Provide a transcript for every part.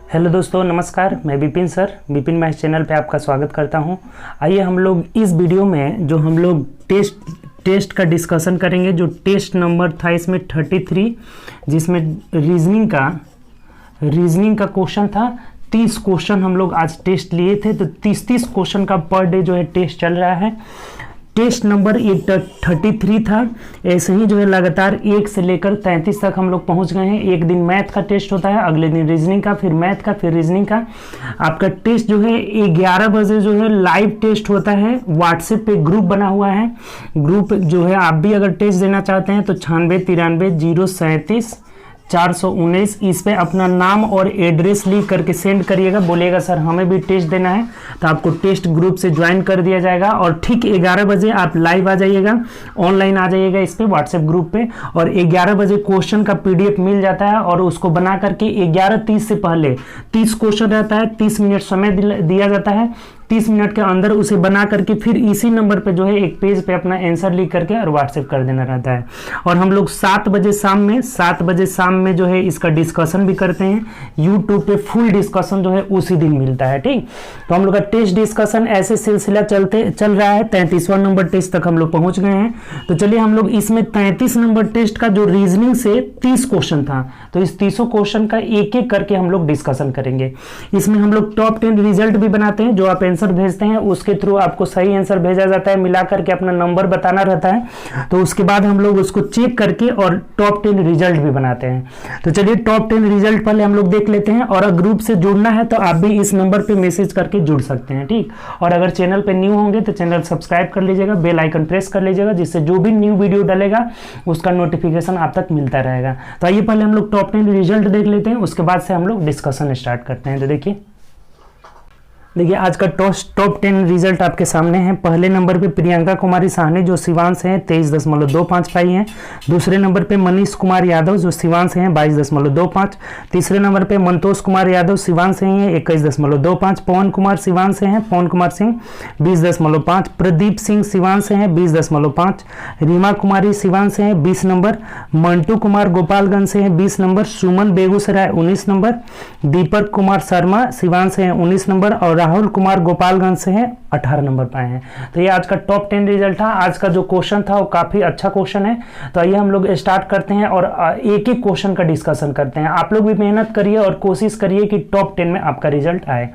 Hello दोस्तों, नमस्कार। मैं Vipin sir, Vipin math channel पे आपका स्वागत करता हूं। आइए हम लोग इस वीडियो में जो हम लोग टेस्ट का डिस्कशन करेंगे। जो टेस्ट नंबर था इसमें 33, जिसमें रीजनिंग का क्वेश्चन था। 30 क्वेश्चन हम लोग आज टेस्ट लिए थे, तो 30 क्वेश्चन का पर डे जो है टेस्ट चल रहा है। टेस्ट नंबर 33 था। ऐसे ही जो है लगातार 1 से लेकर 33 तक हम लोग पहुंच गए हैं। एक दिन मैथ का टेस्ट होता है, अगले दिन रीजनिंग का, फिर मैथ का, फिर रीजनिंग का। आपका टेस्ट जो है 11 बजे जो है लाइव टेस्ट होता है। व्हाट्सएप पे ग्रुप बना हुआ है। ग्रुप जो है आप भी अगर टेस्ट देना चाहते हैं तो 9693 037 419 इस पे अपना नाम और एड्रेस लिख करके सेंड करिएगा। बोलिएगा सर हमें भी टेस्ट देना है, तो आपको टेस्ट ग्रुप से ज्वाइन कर दिया जाएगा। और ठीक 11 बजे आप लाइव आ जाइएगा, ऑनलाइन आ जाइएगा इस पे व्हाट्सएप ग्रुप पे। और 11 बजे क्वेश्चन का पीडीएफ मिल जाता है और उसको बना करके 11:30 से पहले 30 क्वेश्चन रहता है। 30 मिनट समय दिया जाता है। 30 मिनट के अंदर उसे बना करके फिर इसी नंबर पे जो है एक पेज पे अपना आंसर लिख करके और व्हाट्सएप कर देना रहता है। और हम लोग 7 बजे शाम में जो है इसका डिस्कशन भी करते हैं। यूट्यूब पे फुल डिस्कशन जो है उसी दिन मिलता है। ठीक, तो हम लोग का टेस्ट डिस्कशन ऐसे सिलसिला चल रहा है। 33वां नंबर टेस्ट तक हम लोग पहुंच गए हैं। तो चलिए हम लोग इसमें 33 नंबर टेस्ट का जो रीजनिंग से 30 क्वेश्चन था, तो इस 30 क्वेश्चन का एक एक करके हम लोग डिस्कशन करेंगे। इसमें हम लोग टॉप 10 रिजल्ट भी बनाते हैं। जो आप आंसर भेजते हैं उसके थ्रू आपको सही आंसर भेजा जाता है, मिला करके अपना नंबर बताना रहता है। तो उसके बाद हम लोग उसको चेक करके और टॉप 10 रिजल्ट भी बनाते हैं। तो चलिए टॉप 10 रिजल्ट पहले हम लोग देख लेते हैं। और अगर ग्रुप से जुड़ना है तो आप भी इस नंबर पे मैसेज करके जुड़ सकते हैं। ठीक, और अगर चैनल पे न्यू होंगे तो चैनल सब्सक्राइब कर लीजिएगा, बेल आइकन प्रेस कर लीजिएगा, जिससे जो भी न्यू वीडियो डलेगा उसका नोटिफिकेशन आप तक मिलता रहेगा। तो आइए पहले हम लोग टॉप 10 रिजल्ट देख लेते हैं, उसके बाद से हम लोग डिस्कशन स्टार्ट करते हैं। तो देखिए आज का टॉप 10 रिजल्ट आपके सामने हैं। पहले नंबर पे प्रियंका कुमारी साहनी जो सिवान से हैं 23.25 पाई हैं। दूसरे नंबर पे मनीष कुमार यादव जो सिवान से हैं 22.25। तीसरे नंबर पे मंतोष कुमार यादव सिवान से हैं 21.25। पवन कुमार सिवान से हैं, पवन कुमार सिंह 20.5। प्रदीप सिंह सिवान से हैं 20.5। रीमा कुमारी सिवान से हैं 20 नंबर। मंटू कुमार गोपालगंज से हैं 20 नंबर। सुमन बेगूसराय 19 नंबर। दीपक कुमार शर्मा सिवान से हैं 19 नंबर। और राहुल कुमार गोपालगंज से हैं 18 नंबर पाए हैं। तो ये आज का टॉप 10 रिजल्ट था। आज का जो क्वेश्चन था वो काफी अच्छा क्वेश्चन है। तो आइए हम लोग स्टार्ट करते हैं और एक एक क्वेश्चन का डिस्कशन करते हैं। आप लोग भी मेहनत करिए और कोशिश करिए कि टॉप 10 में आपका रिजल्ट आए।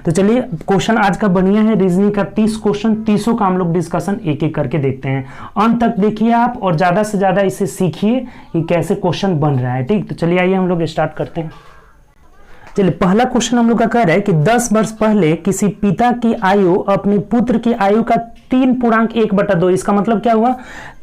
तो चलिए क्वेश्चन आज का बढ़िया है। रीजनिंग का 30 क्वेश्चन, 30 का हम लोग डिस्कशन एक एक करके देखते हैं। अंत तक देखिए आप और ज्यादा से ज्यादा इसे सीखिए कि कैसे क्वेश्चन बन रहा है। ठीक, तो चलिए आइए हम लोग स्टार्ट करते हैं। चलिए पहला क्वेश्चन हम लोग का कह रहा है कि 10 वर्ष पहले किसी पिता की आयु अपने पुत्र की आयु का 3.1/2। इसका मतलब क्या हुआ?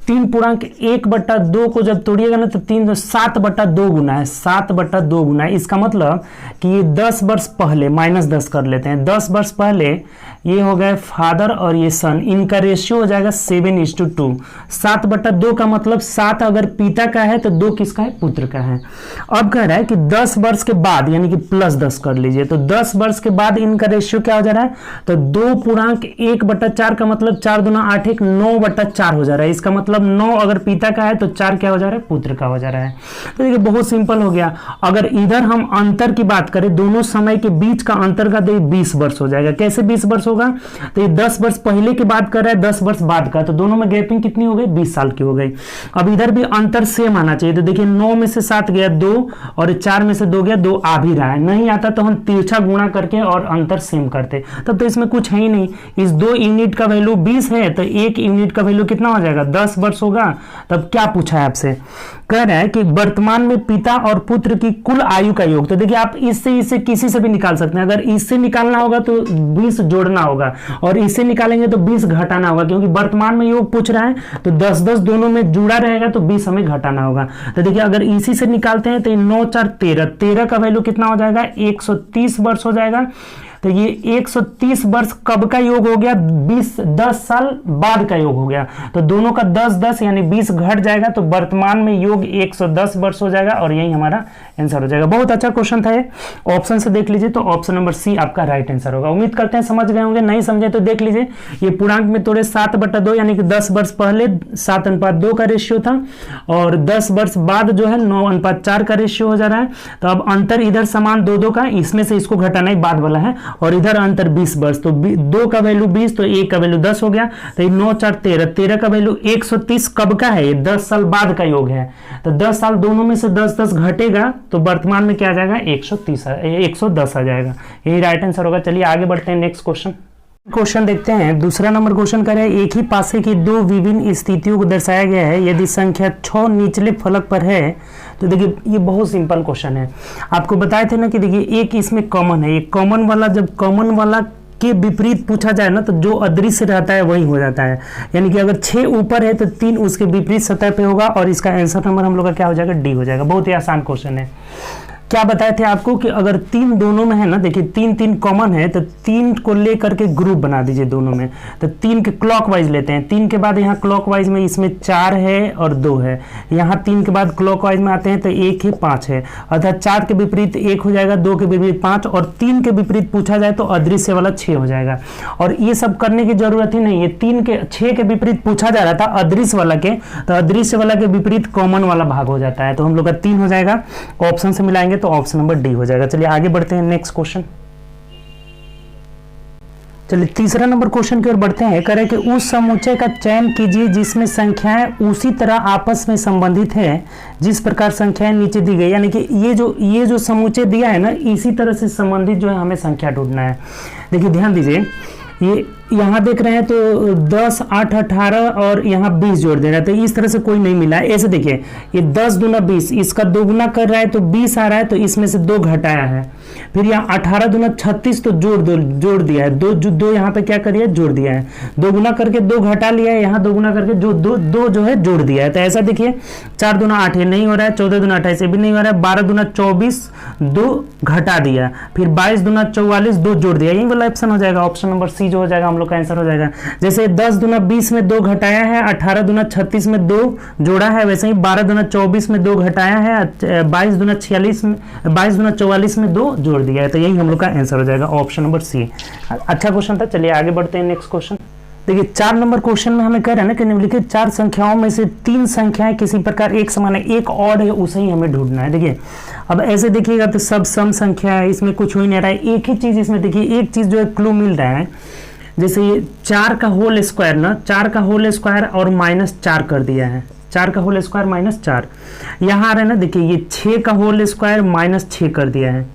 3.1/2 को जब तोड़िएगा ना तो 7/2 गुना है, 7/2 गुना है। इसका मतलब कि ये 10 वर्ष पहले -10 कर लेते हैं। 10 वर्ष पहले ये हो गए फादर और ये सन, इनका रेशियो हो जाएगा 7:2। 7/2 का मतलब 7 अगर पिता का है तो 2 किसका है? पुत्र का है। अब कह रहा है कि 10 वर्ष के बाद यानी कि +10 कर लीजिए, तो 10 वर्ष के बाद इनका रेशियो क्या हो जा रहा है? तो 2.1/4 का मतलब 4 दूना 8, 1 9/4 हो जा रहा है। इसका मतलब 9 अगर पिता का है तो 4 क्या हो जा रहा है? पुत्र का हो जा रहा है। तो देखिए बहुत सिंपल हो गया। अगर इधर हम अंतर की बात करें, दोनों समय के बीच का अंतर का, तो 20 वर्ष हो जाएगा। कैसे 20 वर्ष होगा? तो ये 10 वर्ष पहले की बात कर रहा है, 10 वर्ष बाद का, तो दोनों में गैपिंग कितनी हो गई? 20 साल की हो गई। अब इधर भी अंतर सेम आना चाहिए। तो देखिए 9 में से 7 गया 2 और 4 में से 2 गया 2 आ भी रहा है। नहीं आता तो हम तिरछा गुणा करके और अंतर सेम करते, तब तो इसमें कुछ है ही नहीं। इस 2 यूनिट का वैल्यू 20 है तो 1 यूनिट का वैल्यू कितना हो जाएगा? 10 वर्ष होगा। तब क्या पूछा है आपसे? कह रहा है कि वर्तमान में पिता और पुत्र की कुल आयु का योग। तो देखिए आप इससे किसी से भी निकाल सकते हैं। अगर इससे निकालना होगा तो 20 जोड़ना होगा और इससे निकालेंगे तो 20 घटाना होगा, क्योंकि वर्तमान में योग पूछ रहा है तो 10-10 दोनों में जुड़ा रहेगा तो 20 हमें घटाना होगा। तो देखिए अगर इसी से निकालते हैं तो 9 4 13, 13 का वैल्यू कितना हो जाएगा? 130 वर्ष हो जाएगा। तो ये 130 वर्ष कब का योग हो गया? 10 साल बाद का योग हो गया। तो दोनों का 10-10 यानी 20 घट जाएगा। तो वर्तमान में योग योग 110 वर्ष हो जाएगा और यही हमारा आंसर हो जाएगा। बहुत अच्छा क्वेश्चन था ये, ऑप्शन से देख लीजिए तो ऑप्शन नंबर सी आपका राइट आंसर होगा। उम्मीद करते हैं समझ गए होंगे, नहीं समझे तो देख लीजिए। ये पूर्णांक में तोड़े 7/2 यानी कि 10 वर्ष पहले 7:2 का रेशियो था और 10 वर्ष बाद जो है 9:4 का रेशियो हो जा रहा है। तो अब अंतर इधर समान 2 का, इसमें से इसको घटाना ही बाद वाला है और इधर अंतर 20 वर्ष, तो 2 का वैल्यू 20 तो 1 का वैल्यू 10 हो गया। तो 9 4 13, 13 का वैल्यू 130 कब का है, ये 10 साल बाद का योग है। तो 10 साल दोनों में से 10-10 घटेगा तो वर्तमान में क्या आ जाएगा 110 आ जाएगा। यही राइट आंसर होगा। चलिए आगे बढ़ते हैं नेक्स्ट क्वेश्चन देखते हैं। दूसरा नंबर क्वेश्चन कर रहे हैं एक ही पासे की दो विभिन्न स्थितियों को दर्शाया गया है, यदि संख्या 6 निचले फलक पर है। तो देखिए ये बहुत सिंपल क्वेश्चन है। आपको बताए थे ना कि देखिए एक इसमें कॉमन है, एक कॉमन वाला जब कॉमन वाला के विपरीत पूछा जाए ना तो जो अदृश्य रहता है वही हो जाता है। यानी कि अगर 6 ऊपर है तो 3 उसके विपरीत सतह पे होगा और इसका आंसर नंबर हम लोग का क्या हो जाएगा, डी हो जाएगा। बहुत ही आसान क्वेश्चन है। क्या बताए थे आपको कि अगर 3 दोनों में है ना, देखिए 3 कॉमन है तो 3 को लेकर के ग्रुप बना दीजिए दोनों में। तो 3 के क्लॉकवाइज लेते हैं, 3 के बाद यहाँ क्लॉकवाइज में इसमें 4 है और 2 है, यहाँ 3 के बाद क्लॉकवाइज में आते हैं तो 1 है 5 है, अर्थात 4 के विपरीत 1 हो जाएगा, 2 के विपरीत 5 और 3 के विपरीत पूछा जाए तो अदृश्य वाला 6 हो जाएगा। और ये सब करने की जरूरत ही नहीं है, 6 के विपरीत पूछा जा रहा था अदृश्य वाला के, तो अदृश्य वाला के विपरीत कॉमन वाला भाग हो जाता है। तो हम लोग का 3 हो जाएगा, ऑप्शन से मिलाएंगे तो ऑप्शन नंबर डी हो जाएगा। चलिए आगे बढ़ते हैं नेक्स्ट क्वेश्चन। चलिए तीसरा नंबर क्वेश्चन की ओर बढ़ते हैं। कह रहे कि उस समुच्चय का चयन कीजिए जिसमें संख्याएं उसी तरह आपस में संबंधित है जिस प्रकार संख्याएं नीचे दी गई। यानी कि ये जो समुच्चय दिया है ना, इसी तरह से संबंधित जो है हमें संख्या ढूंढना है। देखिए ध्यान दीजिए, ये यहाँ देख रहे हैं तो 10, 8, 18 और यहाँ 20 जोड़ दे रहा है, तो इस तरह से कोई नहीं मिला है। ऐसे देखिए ये 10 दूना 20, इसका दोगुना कर रहा है तो 20 आ रहा है, तो इसमें से 2 घटाया है। फिर यहाँ 18 दूना 36 तो जोड़ दिया है, दो यहाँ पे क्या करिए जोड़ दिया है, दोगुना करके 2 घटा लिया है, यहाँ दोगुना करके दो जो है जोड़ दिया है। तो ऐसा देखिए 4 दूना 8 ये नहीं हो रहा है, 14 दूना 28 ये भी नहीं हो रहा है, 12 दूना 24 2 घटा दिया, फिर 22 दूना 44 2 जोड़ दिया, यही वाला ऑप्शन हो जाएगा। ऑप्शन नंबर सी जो हो जाएगा हम लोग का आंसर हो जाएगा। जैसे 10 दूना 20 में 2 घटाया है, 18 दूना 36 में 2 जोड़ा है, वैसे ही 12 दूना 24 में 2 घटाया है, 22 दूना 44 में 2 जोड़ दिया है, तो यही हम लोग का आंसर हो जाएगा ऑप्शन नंबर सी। अच्छा क्वेश्चन था। चलिए आगे बढ़ते हैं नेक्स्ट क्वेश्चन। देखिए 4 नंबर क्वेश्चन में हमें कह रहा है ना कि निम्नलिखित 4 संख्याओं में से 3 संख्याएं किसी प्रकार एक समान है, एक ऑड है, उसे ही हमें ढूंढना है। देखिए अब ऐसे देखिएगा तो सब सम संख्या है, इसमें कुछ हो ही नहीं रहा है। एक ही चीज इसमें देखिए, एक चीज जो है क्लू मिल रहा है, जैसे ये 4 का होल स्क्वायर ना, 4 का होल स्क्वायर और -4 कर दिया है, 4 का होल स्क्वायर -4। यहाँ आ रहा है ना, देखिए ये 6 का होल स्क्वायर -6 कर दिया है,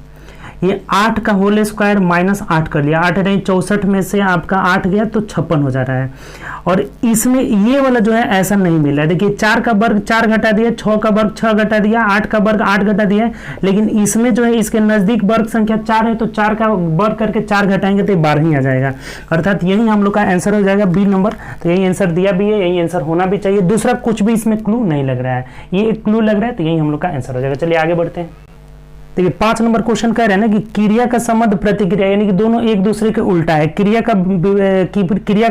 ये 8 का होल स्क्वायर -8 कर लिया, 8 नहीं 64 में से आपका 8 गया तो 56 हो जा रहा है। और इसमें ये वाला जो है ऐसा नहीं मिल रहा है। देखिए 4 का वर्ग 4 घटा दिया, 6 का वर्ग 6 घटा दिया, 8 का वर्ग 8 घटा दिया, लेकिन इसमें जो है इसके नजदीक वर्ग संख्या 4 है, तो 4 का वर्ग करके 4 घटाएंगे तो 12 ही आ जाएगा, अर्थात यही हम लोग का आंसर हो जाएगा बी नंबर। तो यही आंसर दिया भी है, यही आंसर होना भी चाहिए, दूसरा कुछ भी इसमें क्लू नहीं लग रहा है, ये एक क्लू लग रहा है, तो यही हम लोग का आंसर हो जाएगा। चलिए आगे बढ़ते हैं। देखिए 5 नंबर क्वेश्चन कह रहे हैं ना कि क्रिया का संबंध प्रतिक्रिया, यानी कि दोनों एक दूसरे के उल्टा है। क्रिया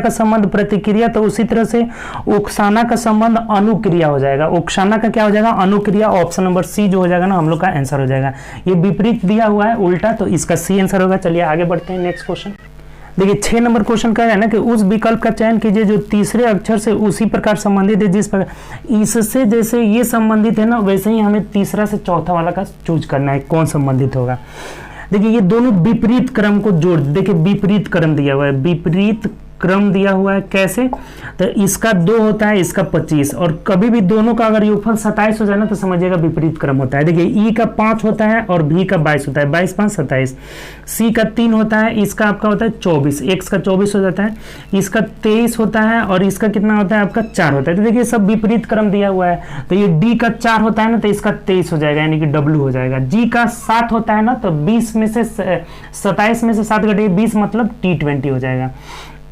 का संबंध प्रतिक्रिया, तो उसी तरह से उकसाना का संबंध अनुक्रिया हो जाएगा। उकसाना का क्या हो जाएगा, अनुक्रिया। ऑप्शन नंबर सी जो हो जाएगा ना हम लोग का आंसर हो जाएगा। ये विपरीत दिया हुआ है उल्टा, तो इसका सी आंसर होगा। चलिए आगे बढ़ते हैं नेक्स्ट क्वेश्चन। देखिए 6 नंबर क्वेश्चन कह रहा है ना कि उस विकल्प का चयन कीजिए जो तीसरे अक्षर से उसी प्रकार संबंधित है जिस प्रकार इससे जैसे ये संबंधित है ना, वैसे ही हमें तीसरा से चौथा वाला का चूज करना है, कौन संबंधित होगा। देखिए ये दोनों विपरीत क्रम को जोड़, देखिए विपरीत क्रम दिया हुआ है, विपरीत क्रम दिया हुआ है, कैसे, तो इसका 2 होता है, इसका 25, और कभी भी दोनों का अगर योगफल 27 हो जाए ना तो समझिएगा विपरीत क्रम होता है। देखिए ई का 5 होता है और भी का 22 होता है, 22 5 27, सी का 3 होता है, इसका आपका होता है 24, एक्स का 24 हो जाता है, इसका 23 होता है और इसका कितना होता है आपका 4 होता है। तो देखिए सब विपरीत क्रम दिया हुआ है, तो ये डी का 4 होता है ना तो इसका 23 हो जाएगा, यानी कि डब्ल्यू हो जाएगा। जी का 7 होता है ना तो 20 में से 27 में से 7 घटे 20 मतलब T20 हो जाएगा।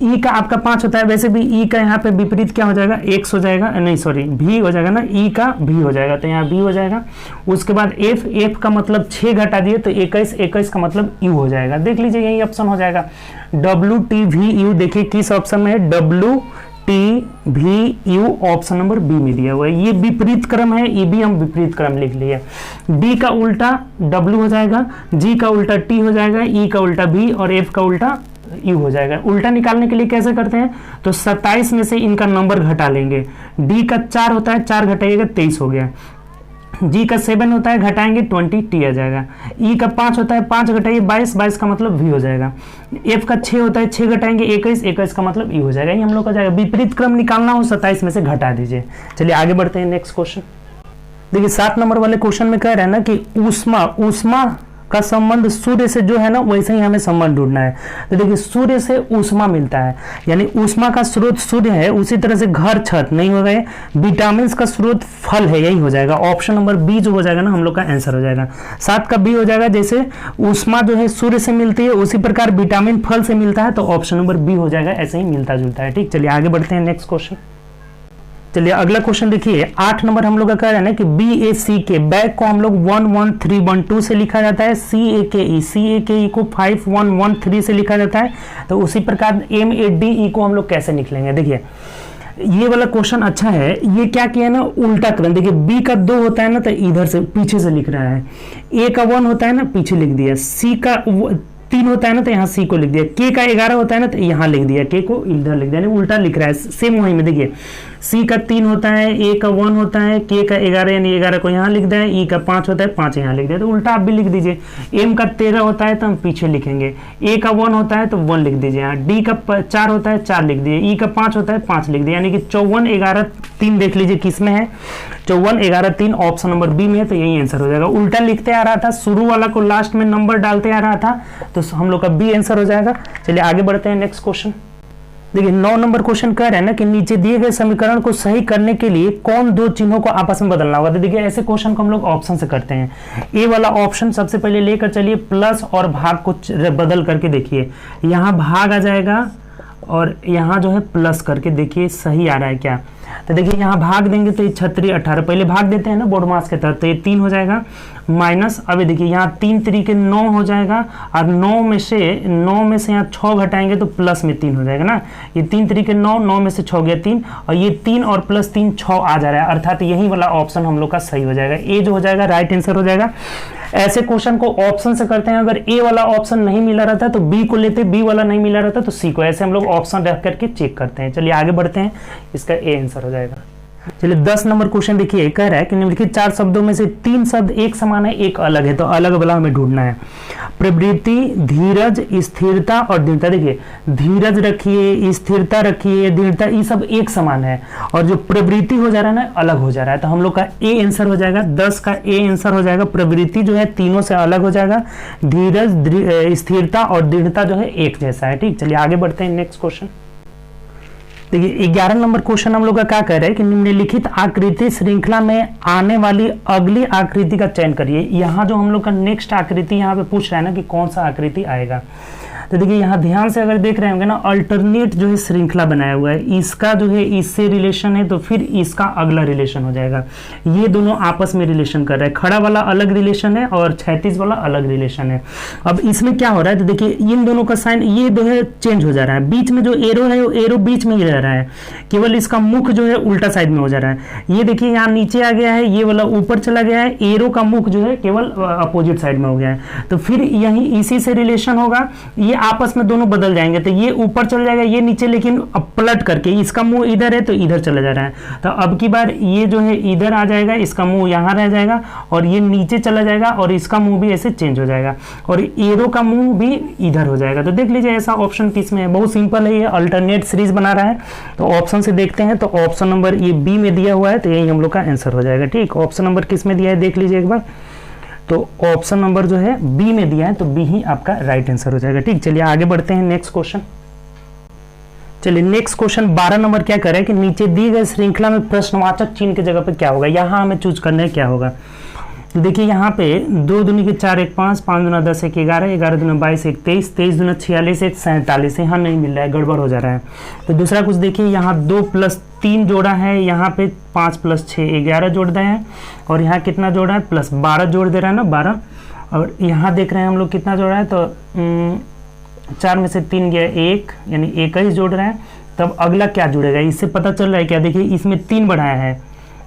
ई का आपका 5 होता है, वैसे भी ई का यहाँ पे विपरीत क्या हो जाएगा, एक्स हो जाएगा, नहीं सॉरी भी हो जाएगा ना, ई का भी हो जाएगा, तो यहाँ भी हो जाएगा। उसके बाद एफ का मतलब 6 घटा दिए तो 21 का मतलब यू हो जाएगा। देख लीजिए यही ऑप्शन हो जाएगा WTVU। देखिए किस ऑप्शन में है, WTVU टी भी यू, ऑप्शन नंबर बी में दिया हुआ है। ये विपरीत क्रम है, ये भी हम विपरीत क्रम लिख लिए। डी का उल्टा डब्ल्यू हो जाएगा, जी का उल्टा टी हो जाएगा, ई का उल्टा भी और एफ का उल्टा यू हो जाएगा। उल्टा निकालने के लिए कैसे करते हैं, तो 27 में से इनका नंबर घटा लेंगे। डी का 4 होता है, 4 घटाइएगा 23 हो गया। जी का 7 होता है, घटाएंगे 20, टी आ जाएगा। ई का 5 होता है, 5 घटाइए 22, 22 का मतलब वी हो जाएगा। एफ का 6 होता है, 6 घटाएंगे 21, 21 का मतलब ई हो जाएगा। ये हम लोग का जाएगा। विपरीत क्रम निकालना हो 27 में से घटा दीजिए। चलिए आगे बढ़ते हैं नेक्स्ट क्वेश्चन। देखिए 7 नंबर वाले क्वेश्चन में कह रहे हैं ना कि ऊष्मा का संबंध सूर्य से जो है ना, वैसे ही हमें संबंध ढूंढना है। तो देखिए सूर्य से ऊष्मा मिलता है, यानी ऊष्मा का स्रोत सूर्य है। उसी तरह से घर छत नहीं हो गए, विटामिन का स्रोत फल है, यही हो जाएगा। ऑप्शन नंबर बी जो हो जाएगा ना, हम लोग का आंसर हो जाएगा। 7 का बी हो जाएगा। जैसे ऊष्मा जो है सूर्य से मिलती है, उसी प्रकार विटामिन फल से मिलता है, तो ऑप्शन नंबर बी हो जाएगा। ऐसे ही मिलता जुलता है। ठीक, चलिए आगे बढ़ते हैं नेक्स्ट क्वेश्चन। चलिए अगला क्वेश्चन देखिए 8 नंबर हम लोग का कह रहे हैं ना कि BAC के बैक को हम लोग 11312 से लिखा जाता है, CAKE को 5113 से लिखा जाता है। तो उसी प्रकार MADE को हम लोग कैसे निकलेंगे। देखिए ये वाला क्वेश्चन अच्छा है। ये क्या किया ना, उल्टा क्रम। देखिए B का 2 होता है ना, तो इधर से पीछे से लिख रहा है। A का 1 होता है ना, पीछे लिख दिया। C का 3 होता है ना, तो यहाँ C को लिख दिया। K का 11 होता है ना, तो यहाँ लिख दिया। K को इधर लिख दिया, उल्टा लिख रहा है। सेम वही में देखिए C का 3 होता है, A का 1 होता है, K का 11 यानी 11 को यहाँ लिख दिया, E का 5 होता है, 5 यहाँ लिख दिया। तो उल्टा आप भी लिख दीजिए। M का 13 होता है, तो हम पीछे लिखेंगे। A का 1 होता है, तो 1 लिख दीजिए यहाँ। D का 4 होता है, 4 लिख दीजिए। E का 5 होता है, 5 लिख दिए। यानी कि 54 11 3 देख लीजिए किस में है, 54 11 3 ऑप्शन नंबर बी में है। तो यही आंसर हो जाएगा। उल्टा लिखते आ रहा था, शुरू वाला को लास्ट में नंबर डालते आ रहा था, तो हम लोग का बी आंसर हो जाएगा। चलिए आगे बढ़ते हैं नेक्स्ट क्वेश्चन। देखिए 9 नंबर क्वेश्चन कह रहे हैं ना कि नीचे दिए गए समीकरण को सही करने के लिए कौन दो चिन्हों को आपस में बदलना होगा। तो देखिए ऐसे क्वेश्चन को हम लोग ऑप्शन से करते हैं। ए वाला ऑप्शन सबसे पहले लेकर चलिए, प्लस और भाग को बदल करके देखिए। यहाँ भाग आ जाएगा और यहाँ जो है प्लस करके देखिए सही आ रहा है क्या। तो देखिए यहाँ भाग देंगे तो ये 36 18 पहले भाग देते हैं ना बोर्ड मास के तहत, तो ये 3 हो जाएगा माइनस। अभी देखिए यहाँ 3 तरीके 9 हो जाएगा और 9 में से यहाँ 6 घटाएंगे तो प्लस में 3 हो जाएगा ना। ये 3 तरीके 9 में से 6 गया 3 और ये 3 और प्लस 3 6 आ जा रहा है, अर्थात यही वाला ऑप्शन हम लोग का सही हो जाएगा। ए जो हो जाएगा राइट आंसर हो जाएगा। ऐसे क्वेश्चन को ऑप्शन से करते हैं। अगर ए वाला ऑप्शन नहीं मिला रहता तो बी को लेते, बी वाला नहीं मिला रहता तो सी को। ऐसे हम लोग ऑप्शन रख करके चेक करते हैं। चलिए आगे बढ़ते हैं, इसका ए आंसर हो जाएगा। चलिए 10 नंबर क्वेश्चन देखिए, कह रहा है कि निम्नलिखित 4 शब्दों में से 3 शब्द एक समान है, एक अलग है। तो अलग वाला हमें ढूंढना है। प्रवृत्ति, धीरज, स्थिरता और दृढ़ता। देखिए धीरज रखिए, स्थिरता रखिए, दृढ़ता, ये सब एक समान है और जो प्रवृत्ति हो जा रहा है ना अलग हो जा रहा है। तो हम लोग का ए आंसर हो जाएगा। 10 का ए आंसर हो जाएगा। प्रवृत्ति जो है तीनों से अलग हो जाएगा, धीरज, स्थिरता और दृढ़ता जो है एक जैसा है। ठीक, चलिए आगे बढ़ते हैं नेक्स्ट क्वेश्चन। देखिए 11 नंबर क्वेश्चन हम लोग का क्या कह रहा है कि निम्नलिखित आकृति श्रृंखला में आने वाली अगली आकृति का चयन करिए। यहाँ जो हम लोग का नेक्स्ट आकृति यहाँ पे पूछ रहा है ना कि कौन सा आकृति आएगा। तो देखिए यहाँ ध्यान से अगर देख रहे होंगे ना, अल्टरनेट जो है श्रृंखला बनाया हुआ है। इसका जो है इससे रिलेशन है तो फिर इसका अगला रिलेशन हो जाएगा। ये दोनों आपस में रिलेशन कर रहे हैं। खड़ा वाला अलग रिलेशन है और क्षैतिज वाला अलग रिलेशन है। अब इसमें क्या हो रहा है तो देखिए इन दोनों का साइन ये जो है चेंज हो जा रहा है। बीच में जो एरो है वो एरो बीच में ही रह रहा है, केवल इसका मुख जो है उल्टा साइड में हो जा रहा है। ये देखिए यहाँ नीचे आ गया है, ये वाला ऊपर चला गया है, एरो का मुख जो है केवल अपोजिट साइड में हो गया है। तो फिर यही इसी से रिलेशन होगा। ये आपस में दोनों बदल जाएंगे, तो ये ऊपर चल जाएगा ये नीचे, लेकिन अब पलट करके इसका मुंह इधर है तो इधर चला जा रहा है। तो अब की बार ये जो है इधर आ जाएगा, इसका मुंह यहाँ रह जाएगा और ये नीचे चला जाएगा और इसका मुंह भी ऐसे चेंज हो जाएगा और एरो का मुंह भी इधर हो जाएगा। तो देख लीजिए ऐसा ऑप्शन किस में है, बहुत सिंपल है। ये अल्टरनेट सीरीज बना रहा है तो ऑप्शन से देखते हैं। तो ऑप्शन नंबर ये बी में दिया हुआ है तो यही हम लोग का आंसर हो जाएगा। ठीक, ऑप्शन नंबर किस में दिया है देख लीजिए एक बार। तो ऑप्शन नंबर जो है बी में दिया है तो बी ही आपका राइट आंसर हो जाएगा। ठीक, चलिए आगे बढ़ते हैं नेक्स्ट क्वेश्चन। चलिए नेक्स्ट क्वेश्चन 12 नंबर क्या करें कि नीचे दी गई श्रृंखला में प्रश्नवाचक चिन्ह की जगह पे क्या होगा, यहाँ हमें चूज करना है क्या होगा। तो देखिए यहाँ पे 2 दूनी के 4 1 5 5 दूना 10 1 11 11 दूना 22 1 23 23 दूना 46 1 47। यहाँ नहीं मिल रहा है, गड़बड़ हो जा रहा है। तो दूसरा कुछ देखिए यहाँ 2 + 3 जोड़ा है, यहाँ पे 5 + 6 11 जोड़ रहे हैं और यहाँ कितना जोड़ा है प्लस 12 जोड़ दे रहा है ना 12। और यहाँ देख रहे हैं हम लोग कितना जोड़ा है तो 4 में से 3 गया 1 यानी 21 जोड़ रहे हैं। तब अगला क्या जुड़ेगा, इससे पता चल रहा है क्या। देखिए इसमें 3 बढ़ाया है,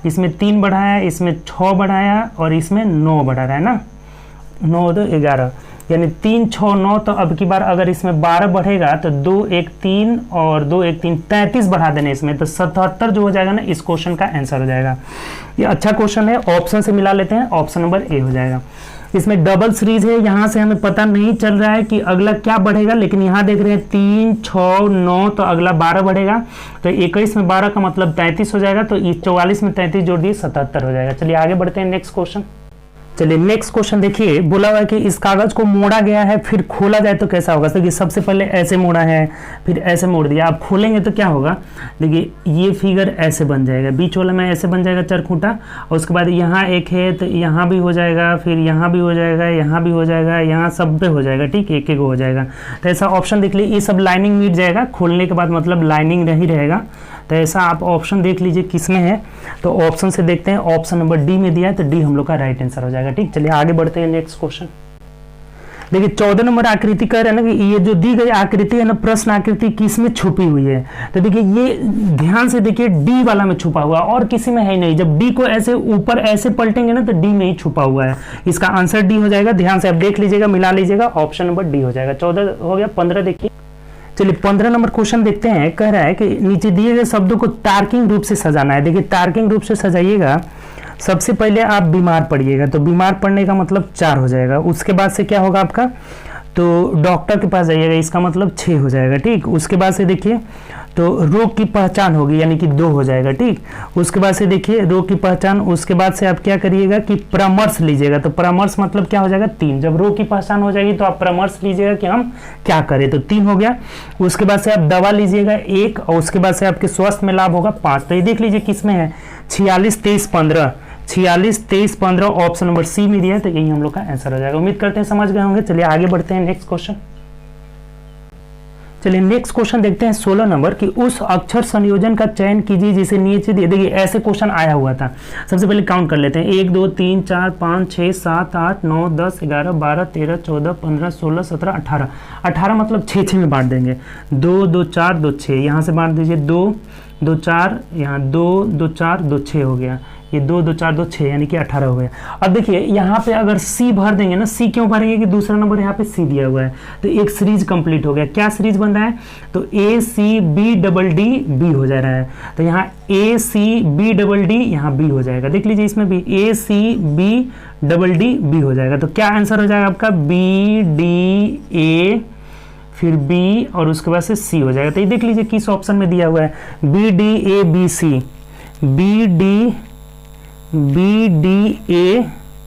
इसमें 3 बढ़ाया, इसमें 6 बढ़ाया और इसमें 9 बढ़ा रहा है ना, 9 2 11, यानी 3 6 9। तो अब की बार अगर इसमें 12 बढ़ेगा तो 2 1 3 और 2 1 3 33 बढ़ा देने इसमें, तो 77 जो हो जाएगा ना, इस क्वेश्चन का आंसर हो जाएगा। ये अच्छा क्वेश्चन है, ऑप्शन से मिला लेते हैं, ऑप्शन नंबर ए हो जाएगा। इसमें डबल सीरीज है, यहाँ से हमें पता नहीं चल रहा है कि अगला क्या बढ़ेगा, लेकिन यहाँ देख रहे हैं 3 6 9, तो अगला 12 बढ़ेगा, तो 21 में 12 का मतलब 33 हो जाएगा, तो 44 में 33 जोड़ दिए 77 हो जाएगा। चलिए आगे बढ़ते हैं नेक्स्ट क्वेश्चन। चलिए नेक्स्ट क्वेश्चन देखिए, बोला हुआ है कि इस कागज को मोड़ा गया है फिर खोला जाए तो कैसा होगा। देखिए सबसे पहले ऐसे मोड़ा है, फिर ऐसे मोड़ दिया, आप खोलेंगे तो क्या होगा। देखिए ये फिगर ऐसे बन जाएगा, बीच वाला में ऐसे बन जाएगा चरखूंटा, और उसके बाद यहाँ एक है तो यहाँ भी हो जाएगा, फिर यहाँ भी हो जाएगा, यहाँ भी हो जाएगा, यहाँ सब पे हो जाएगा, ठीक, एक एक हो जाएगा। तो ऐसा ऑप्शन देख लीजिए, ये सब लाइनिंग मिट जाएगा, खोलने के बाद मतलब लाइनिंग नहीं रहेगा। तो ऐसा आप ऑप्शन देख लीजिए किस में है, तो ऑप्शन से देखते हैं, ऑप्शन नंबर डी में दिया है, तो डी हम लोग का राइट आंसर हो जाएगा। ठीक, चलिए आगे बढ़ते हैं नेक्स्ट क्वेश्चन। देखिए 14 नंबर आकृति कह रहे हैं ना कि ये जो दी गई आकृति है ना, प्रश्न आकृति किस में छुपी हुई है। तो देखिए ये ध्यान से देखिए, डी वाला में छुपा हुआ और किसी में है नहीं। जब डी को ऐसे ऊपर ऐसे पलटेंगे ना तो डी में ही छुपा हुआ है, इसका आंसर डी हो जाएगा। ध्यान से आप देख लीजिएगा, मिला लीजिएगा, ऑप्शन नंबर डी हो जाएगा। 14 हो गया, 15 देखिए। चलिए 15 नंबर क्वेश्चन देखते हैं, कह रहा है कि नीचे दिए गए शब्दों को तार्किक रूप से सजाना है। देखिए तार्किक रूप से सजाइएगा, सबसे पहले आप बीमार पड़िएगा, तो बीमार पड़ने का मतलब 4 हो जाएगा। उसके बाद से क्या होगा आपका, तो डॉक्टर के पास जाइएगा, इसका मतलब 6 हो जाएगा। ठीक, उसके बाद से देखिए तो रोग की पहचान होगी, यानी कि 2 हो जाएगा। ठीक, उसके बाद से देखिए रोग की पहचान, उसके बाद से आप क्या करिएगा कि परामर्श लीजिएगा, तो परामर्श मतलब क्या हो जाएगा, 3। जब रोग की पहचान हो जाएगी तो आप परामर्श लीजिएगा कि हम क्या करें, तो 3 हो गया। उसके बाद से आप दवा लीजिएगा 1, और उसके बाद से आपके स्वास्थ्य में लाभ होगा 5। तो ये देख लीजिए किस में है, 46 23 15, 46 23 15 ऑप्शन नंबर सी में दिया है, तो यही हम लोग का आंसर हो जाएगा। उम्मीद करते हैं समझ गए होंगे। चलिए आगे बढ़ते हैं नेक्स्ट क्वेश्चन। चलिए नेक्स्ट क्वेश्चन देखते हैं 16 नंबर कि उस अक्षर संयोजन का चयन कीजिए जिसे नीचे दिए। देखिए ऐसे क्वेश्चन आया हुआ था, सबसे पहले काउंट कर लेते हैं, 1 2 3 4 5 6 7 8 9 10 11 12 13 14 15 16 17 18। 18 मतलब 6 में बांट देंगे, 2 2 4 2 6, यहाँ से बांट दीजिए 2 2 4, यहाँ 2 2 4 2 6 हो गया, ये 2 2 4 2 6, यानी कि 18 हो गया। अब देखिए यहाँ पे अगर सी भर देंगे ना, सी क्यों भरेंगे कि दूसरा नंबर यहाँ पे सी दिया हुआ है, तो एक सीरीज कंप्लीट हो गया। क्या सीरीज बन रहा है, तो A C B double D B हो जा रहा है, तो यहाँ A C B double D यहाँ बी हो जाएगा। देख लीजिए इसमें भी A C B double D B हो जाएगा, तो क्या आंसर हो जाएगा आपका, बी डी ए फिर बी और उसके बाद से सी हो जाएगा। तो ये देख लीजिए किस ऑप्शन में दिया हुआ है, B D A B C, B D A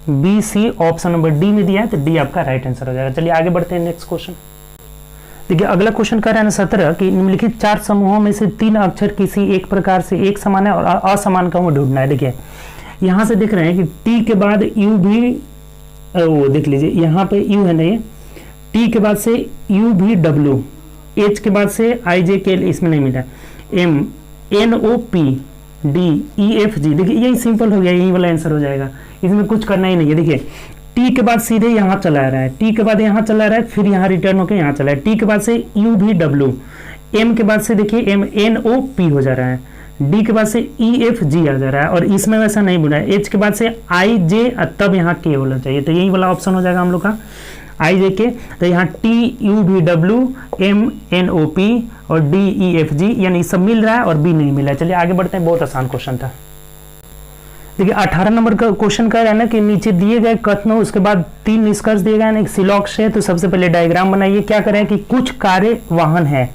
B C option number D में दिया है, तो डी आपका राइट आंसर हो जाएगा। चलिए आगे बढ़ते हैं नेक्स्ट क्वेश्चन। देखिए अगला क्वेश्चन कह रहा है 17 कि निम्नलिखित 4 समूहों में से 3 अक्षर किसी एक प्रकार से एक समान है और असमान का ढूंढना है। देखिए यहाँ से देख रहे हैं कि टी के बाद यू भी, वो देख लीजिए यहाँ पे यू है नहीं, टी के बाद से यू भी डब्ल्यू, एच के बाद से आई जे के, इसमें नहीं मिला, M N O P D E F G. देखिए यही सिंपल हो गया, यही वाला आंसर हो जाएगा, इसमें कुछ करना ही नहीं है। देखिए टी के बाद सीधे यहाँ चला रहा है, टी के बाद यहाँ चला रहा है, फिर यहाँ रिटर्न होकर यहाँ चला है, टी के बाद से यू भी डब्ल्यू, एम के बाद से देखिए एम एन ओ पी हो जा रहा है, डी के बाद से ई एफ जी आ जा रहा है, और इसमें वैसा नहीं बुना है, एच के बाद से आई जे, तब यहाँ के होना चाहिए, तो यही वाला ऑप्शन हो जाएगा हम लोग का आई जे के। तो यहाँ टी यू भी W M N O P और डी ई एफ जी, यानी सब मिल रहा है और बी नहीं मिला है। चलिए आगे बढ़ते हैं, बहुत आसान क्वेश्चन था। देखिए 18 नंबर का क्वेश्चन कह रहा है ना कि नीचे दिए गए कथनों, उसके बाद 3 निष्कर्ष दिए गए, एक सिलॉक्स है, तो सबसे पहले डायग्राम बनाइए। क्या करें कि कुछ कारें वाहन है,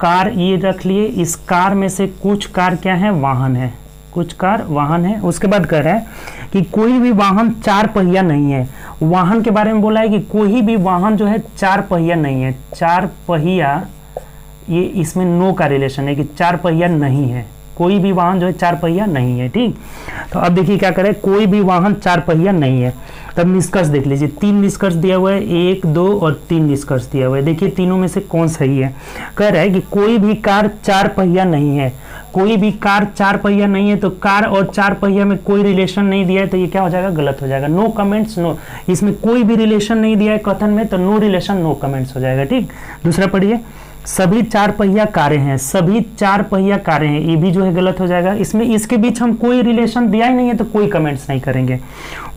कार ये रख लिए, इस कार में से कुछ कार क्या है, वाहन है, कुछ कार वाहन है। उसके बाद कह रहा है कि कोई भी वाहन 4 पहिया नहीं है। वाहन के बारे में बोला है कि कोई भी वाहन जो है 4 पहिया नहीं है। 4 पहिया, ये इसमें नो का रिलेशन है कि 4 पहिया नहीं है, कोई भी वाहन जो है 4 पहिया नहीं है। ठीक, तो अब देखिए क्या करें, कोई भी वाहन 4 पहिया नहीं है। तब निष्कर्ष देख लीजिए, 3 निष्कर्ष दिया हुआ है, 1 2 और 3 निष्कर्ष दिया हुआ है। देखिए तीनों में से कौन सही है। कह रहा है कि कोई भी कार 4 पहिया नहीं है, कोई भी कार 4 पहिया नहीं है, तो कार और 4 पहिया में कोई रिलेशन नहीं दिया है, तो ये क्या हो जाएगा, गलत हो जाएगा। नो कमेंट्स, नो, इसमें कोई भी रिलेशन नहीं दिया है कथन में, तो नो रिलेशन नो कमेंट्स हो जाएगा। ठीक, दूसरा पढ़िए, सभी चार पहिया कारें हैं, सभी चार पहिया कारें हैं, ये भी जो है गलत हो जाएगा। इसमें इसके बीच हम कोई रिलेशन दिया ही नहीं है तो कोई कमेंट्स नहीं करेंगे।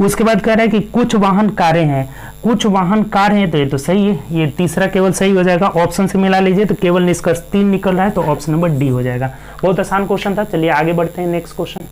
उसके बाद कह रहा है कि कुछ वाहन कारें हैं, कुछ वाहन कार हैं, तो ये तो सही है, ये तीसरा केवल सही हो जाएगा। ऑप्शन से मिला लीजिए तो केवल निष्कर्ष 3 निकल रहा है, तो ऑप्शन नंबर डी हो जाएगा। बहुत आसान क्वेश्चन था। चलिए आगे बढ़ते हैं नेक्स्ट क्वेश्चन।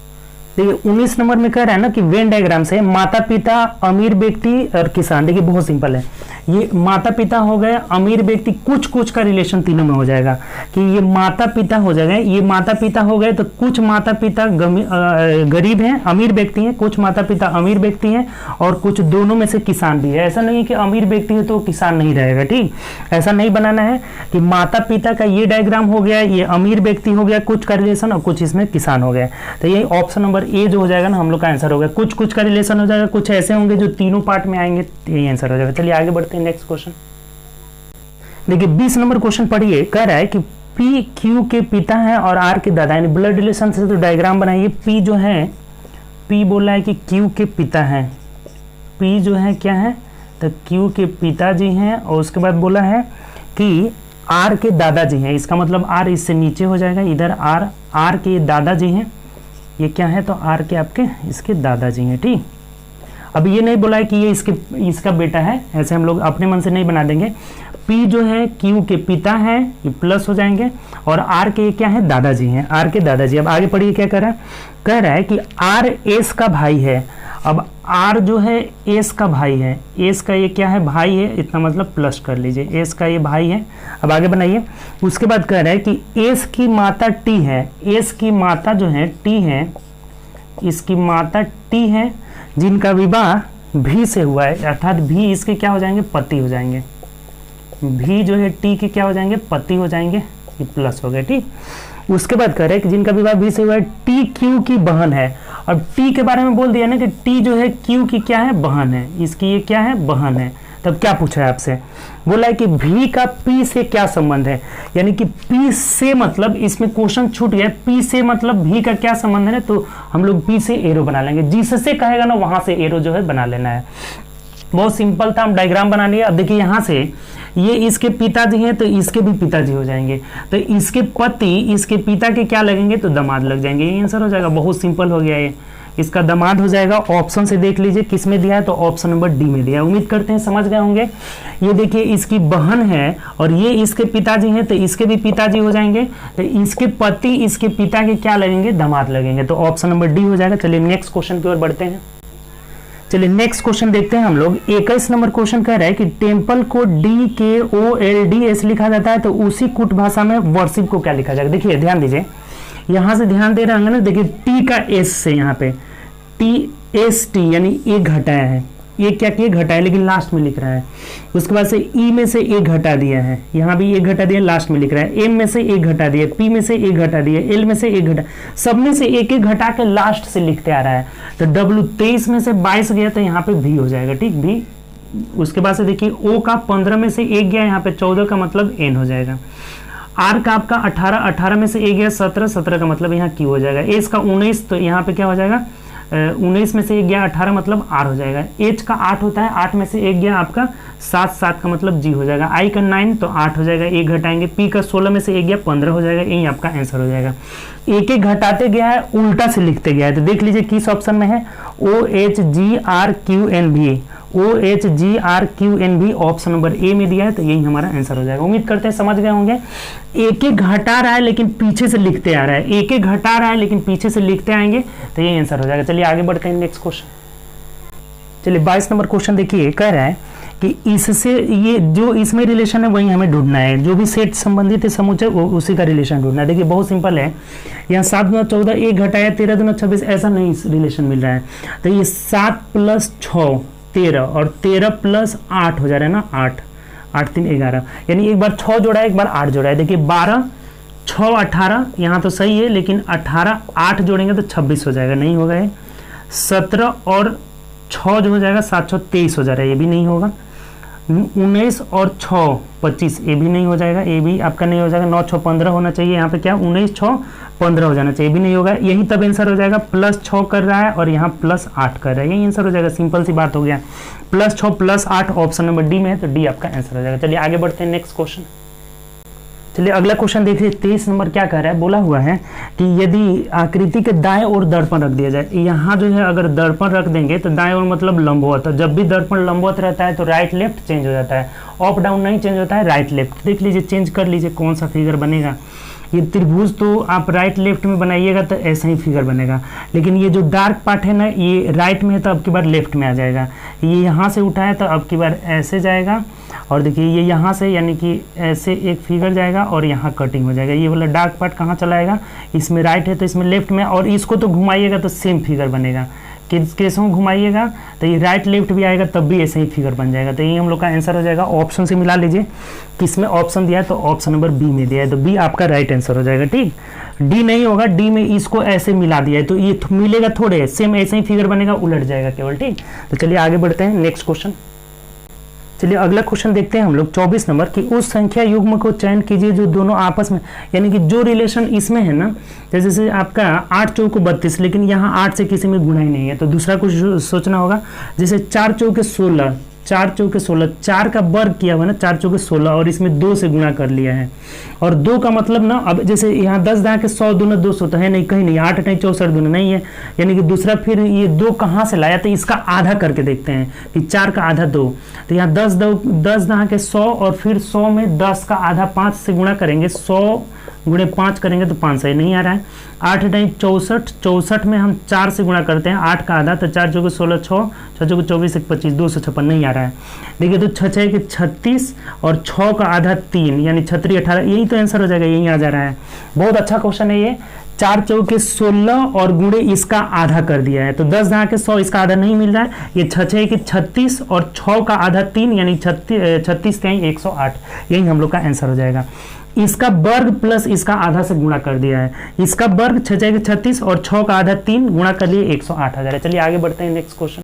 देखिए 19 नंबर में कह रहा है ना कि वेन डायग्राम से माता पिता, अमीर व्यक्ति और किसान। देखिए बहुत सिंपल है, ये माता पिता हो गए, अमीर व्यक्ति, कुछ कुछ का रिलेशन तीनों में हो जाएगा कि ये माता पिता हो जाएगा, ये माता पिता हो गए तो कुछ माता पिता गरीब हैं, अमीर व्यक्ति हैं, कुछ माता पिता अमीर व्यक्ति हैं और कुछ दोनों में से किसान भी है। ऐसा नहीं है कि अमीर व्यक्ति है तो किसान नहीं रहेगा, ठीक, ऐसा नहीं बनाना है कि माता पिता का ये डायग्राम हो गया, ये अमीर व्यक्ति हो गया कुछ का रिलेशन और कुछ इसमें किसान हो गया। तो ये ऑप्शन नंबर ए जो हो जाएगा ना हम लोग का आंसर हो गया। कुछ कुछ का रिलेशन हो जाएगा, कुछ ऐसे होंगे जो तीनों पार्ट में आएंगे, यही आंसर हो जाएगा। चलिए आगे बढ़ते हैं नेक्स्ट क्वेश्चन। देखिए 20 नंबर क्वेश्चन पढ़िए। कह रहा है कि पी क्यू के पिता है और आर के दादा, यानी ब्लड रिलेशन से तो डायग्राम बनाइए। पी जो है, पी बोला है कि क्यू के पिता है, पी जो है क्या है तो क्यू के पिताजी हैं, और उसके बाद बोला है कि आर के दादाजी हैं, इसका मतलब आर इससे नीचे हो जाएगा, इधर आर के दादाजी हैं, ये क्या है तो आर के आपके इसके दादाजी हैं, ठीक। अब ये नहीं बोला है कि ये इसका बेटा है, ऐसे हम लोग अपने मन से नहीं बना देंगे। पी जो है क्यू के पिता है, ये प्लस हो जाएंगे, और आर के क्या है दादाजी हैं, आर के दादाजी। अब आगे पढ़िए क्या कह रहा है कि आर एस का भाई है। अब आर जो है एस का भाई है, एस का ये क्या है भाई है, इतना मतलब प्लस कर लीजिए, एस का ये भाई है। अब आगे बनाइए। उसके बाद कह रहा है कि एस की माता टी है, एस की माता जो है टी है, इसकी माता टी है, जिनका विवाह भी से हुआ है, अर्थात भी इसके क्या हो जाएंगे पति हो जाएंगे, भी जो है टी के क्या हो जाएंगे पति हो जाएंगे, ये प्लस हो गए, ठीक। उसके बाद कह रहे हैं कि जिनका विवाह भी से हुआ है, टी क्यू की बहन है। अब टी के बारे में बोल दिया ना कि टी जो है क्यू की क्या है बहन है, इसकी ये क्या है बहन है। तब क्या पूछा है आपसे, बोला है कि भी का पी से क्या संबंध है, यानी कि पी से मतलब इसमें क्वेश्चन छूट गया, पी से मतलब भी का क्या संबंध है, तो हम लोग पी से एरो बना लेंगे, जिससे कहेगा ना वहां से एरो जो है बना लेना है। बहुत सिंपल था, हम डायग्राम बना लिया। अब देखिए यहाँ से ये इसके पिताजी हैं तो इसके भी पिताजी हो जाएंगे, तो इसके पति इसके पिता के क्या लगेंगे तो दामाद लग जाएंगे, ये आंसर हो जाएगा। बहुत सिंपल हो गया, ये इसका दामाद हो जाएगा। ऑप्शन से देख लीजिए किस में दिया है, तो ऑप्शन नंबर डी में दिया है। उम्मीद करते हैं समझ गए होंगे। ये देखिए इसकी बहन है और ये इसके पिताजी हैं तो इसके भी पिताजी हो जाएंगे, तो इसके पति इसके पिता के क्या लगेंगे दामाद लगेंगे, तो ऑप्शन नंबर डी हो जाएगा। चलिए नेक्स्ट क्वेश्चन की ओर बढ़ते हैं। चलिए नेक्स्ट क्वेश्चन देखते हैं हम लोग। 21 नंबर क्वेश्चन कह रहा है कि टेम्पल को DKOLDS लिखा जाता है, तो उसी कुट भाषा में वर्शिप को क्या लिखा जाएगा। देखिए ध्यान दीजिए, यहां से ध्यान दे रहे होंगे ना, देखिए टी का एस से यहाँ पे TST यानी एक घटाया है, एक क्या किया घटाया, लेकिन लास्ट में लिख रहा है। उसके बाद से ई में से एक घटा दिया है, यहाँ भी एक घटा दिया, लास्ट में लिख रहा है। एम में से एक घटा दिया, पी में से एक घटा दिया, एल में से एक घटा, सब में से एक एक घटा के लास्ट से लिखते आ रहा है। तो W 23 में से 22 गया तो यहाँ पे भी हो जाएगा, ठीक भी। उसके बाद से देखिए O का 15 में से एक गया, यहाँ पे 14 का मतलब N हो जाएगा। R का आपका 18 में से एक गया 17 का मतलब यहाँ Q हो जाएगा। एस का 19 तो यहाँ पे क्या हो जाएगा 19 में से एक गया 18 मतलब आर हो जाएगा। एच का 8 होता है, 8 में से एक गया आपका 7 का मतलब जी हो जाएगा। आई का 9 तो 8 हो जाएगा, एक घटाएंगे। पी का 16 में से एक गया 15 हो जाएगा, यही आपका आंसर हो जाएगा। एक एक घटाते गया है, उल्टा से लिखते गया है, तो देख लीजिए किस ऑप्शन में है। OHGRQNV, OHGRQNV option number A में दिया है, तो यही हमारा आंसर हो जाएगा। उम्मीद करते हैं समझ गए होंगे। एक एक घटा रहा है लेकिन पीछे से लिखते आ रहा है, एक एक घटा रहा है लेकिन पीछे से लिखते आएंगे, तो यही आंसर हो जाएगा। चलिए आगे बढ़ते हैं नेक्स्ट क्वेश्चन। चलिए 22 नंबर क्वेश्चन देखिए, कह रहा है कि इससे ये जो इसमें रिलेशन है वही हमें ढूंढना है, जो भी सेट संबंधित है समुच्चय वो उसी का रिलेशन ढूंढना है। देखिए बहुत सिंपल है, यहाँ 7 दूना 14, एक घटाया 13 दूना 26, ऐसा नहीं रिलेशन मिल रहा है। तो ये 7 + 6 13 और 13 + 8 हो जा रहा है ना, 8 3 11, यानी एक बार 6 जोड़ा है एक बार 8 जोड़ा है। देखिए 12 6 18, यहाँ तो सही है, लेकिन 18 8 जोड़ेंगे तो 26 हो जाएगा, नहीं होगा ये। 17 और 6 जो हो जाएगा 7 6 23 हो जा रहा है, ये भी नहीं होगा। 19 और 6 25, ये भी नहीं हो जाएगा, ये भी आपका नहीं हो जाएगा। 9 6 15 होना चाहिए, यहाँ पे क्या 19 6 15 हो जाना चाहिए, भी नहीं होगा। यही तब आंसर हो जाएगा। +6 कर रहा है और यहाँ +8 कर रहा है, यही आंसर हो जाएगा। सिंपल सी बात हो गया। +6 + 8 ऑप्शन नंबर डी में है, तो डी आपका आंसर हो जाएगा। चलिए आगे बढ़ते हैं नेक्स्ट क्वेश्चन। चलिए अगला क्वेश्चन देखिए 23 नंबर क्या कह रहा है, बोला हुआ है कि यदि आकृति के दाएं ओर दर्पण रख दिया जाए, यहाँ जो है अगर दर्पण रख देंगे तो दाएं ओर मतलब लंबवत, जब भी दर्पण लंबवत रहता है तो राइट लेफ्ट चेंज हो जाता है, अप डाउन नहीं चेंज होता है, राइट लेफ्ट। देख लीजिए, चेंज कर लीजिए कौन सा फिगर बनेगा। ये त्रिभुज तो आप राइट लेफ्ट में बनाइएगा तो ऐसा ही फिगर बनेगा, लेकिन ये जो डार्क पार्ट है ना ये राइट में है तो अब की बार लेफ्ट में आ जाएगा। ये यहाँ से उठा है तो अब की बार ऐसे जाएगा, और देखिए ये यहाँ से यानी कि ऐसे एक फिगर जाएगा और यहाँ कटिंग हो जाएगा। ये वाला डार्क पार्ट कहाँ चला आएगा, इसमें राइट है तो इसमें लेफ्ट में, और इसको तो घुमाइएगा तो सेम फिगर बनेगा। किस केसों घुमाइएगा तो ये राइट लेफ्ट भी आएगा तब भी ऐसे ही फिगर बन जाएगा। तो ये हम लोग का आंसर हो जाएगा। ऑप्शन से मिला लीजिए, किसमें ऑप्शन दिया है तो ऑप्शन नंबर बी में दिया है, तो बी आपका राइट आंसर हो जाएगा। ठीक, डी नहीं होगा, डी में इसको ऐसे मिला दिया है तो ये मिलेगा थोड़े, सेम ऐसे ही फिगर बनेगा, उलट जाएगा केवल। ठीक, तो चलिए आगे बढ़ते हैं नेक्स्ट क्वेश्चन। चलिए अगला क्वेश्चन देखते हैं हम लोग 24 नंबर की, उस संख्या युग्म को चयन कीजिए जो दोनों आपस में, यानी कि जो रिलेशन इसमें है ना, जैसे आपका 8 चौको 32, लेकिन यहाँ 8 से किसी में गुणा ही नहीं है, तो दूसरा कुछ सोचना होगा। जैसे 4 चौके 16, 4 चौके 16, 4 का वर्ग किया हुआ ना, 4 चौके 16 और इसमें 2 से गुणा कर लिया है, और 2 का मतलब ना, अब जैसे यहाँ 10 दाँ के 100 दूना 200 तो है नहीं, कहीं नहीं, 8 नहीं 64 दूना नहीं है, यानी कि दूसरा फिर ये 2 कहाँ से लाया, तो इसका आधा करके देखते हैं कि 4 का आधा 2, तो यहाँ 10 दाँ के 100 और फिर 100 में 10 का आधा 5 से गुणा करेंगे, 100 गुणे 5 करेंगे तो 5 सही नहीं आ रहा है। 8 नहीं 64, 64 में हम 4 से गुणा करते हैं, 8 का आधा तो 4 चौके 16, 6 चौके 24 1 25, 256 नहीं आ रहा है। देखिए तो 6 के 36 और 6 का आधा 3 यानी 36 18, यही तो आंसर हो जाएगा, यही आ जा रहा है। बहुत अच्छा क्वेश्चन है ये। 4 चौके 16 और गुणे इसका आधा कर दिया है, तो 10 दाँ के 100 इसका आधा नहीं मिल रहा है। ये 6 के 36 और 6 का आधा 3 यानी 36 108, यही हम लोग का आंसर हो जाएगा। इसका वर्ग प्लस इसका आधा से गुणा कर दिया है, इसका वर्ग 6 के 36 और 6 का आधा 3 गुणा कर लिए 108 आ जा रहा है। चलिए आगे बढ़ते हैं नेक्स्ट क्वेश्चन।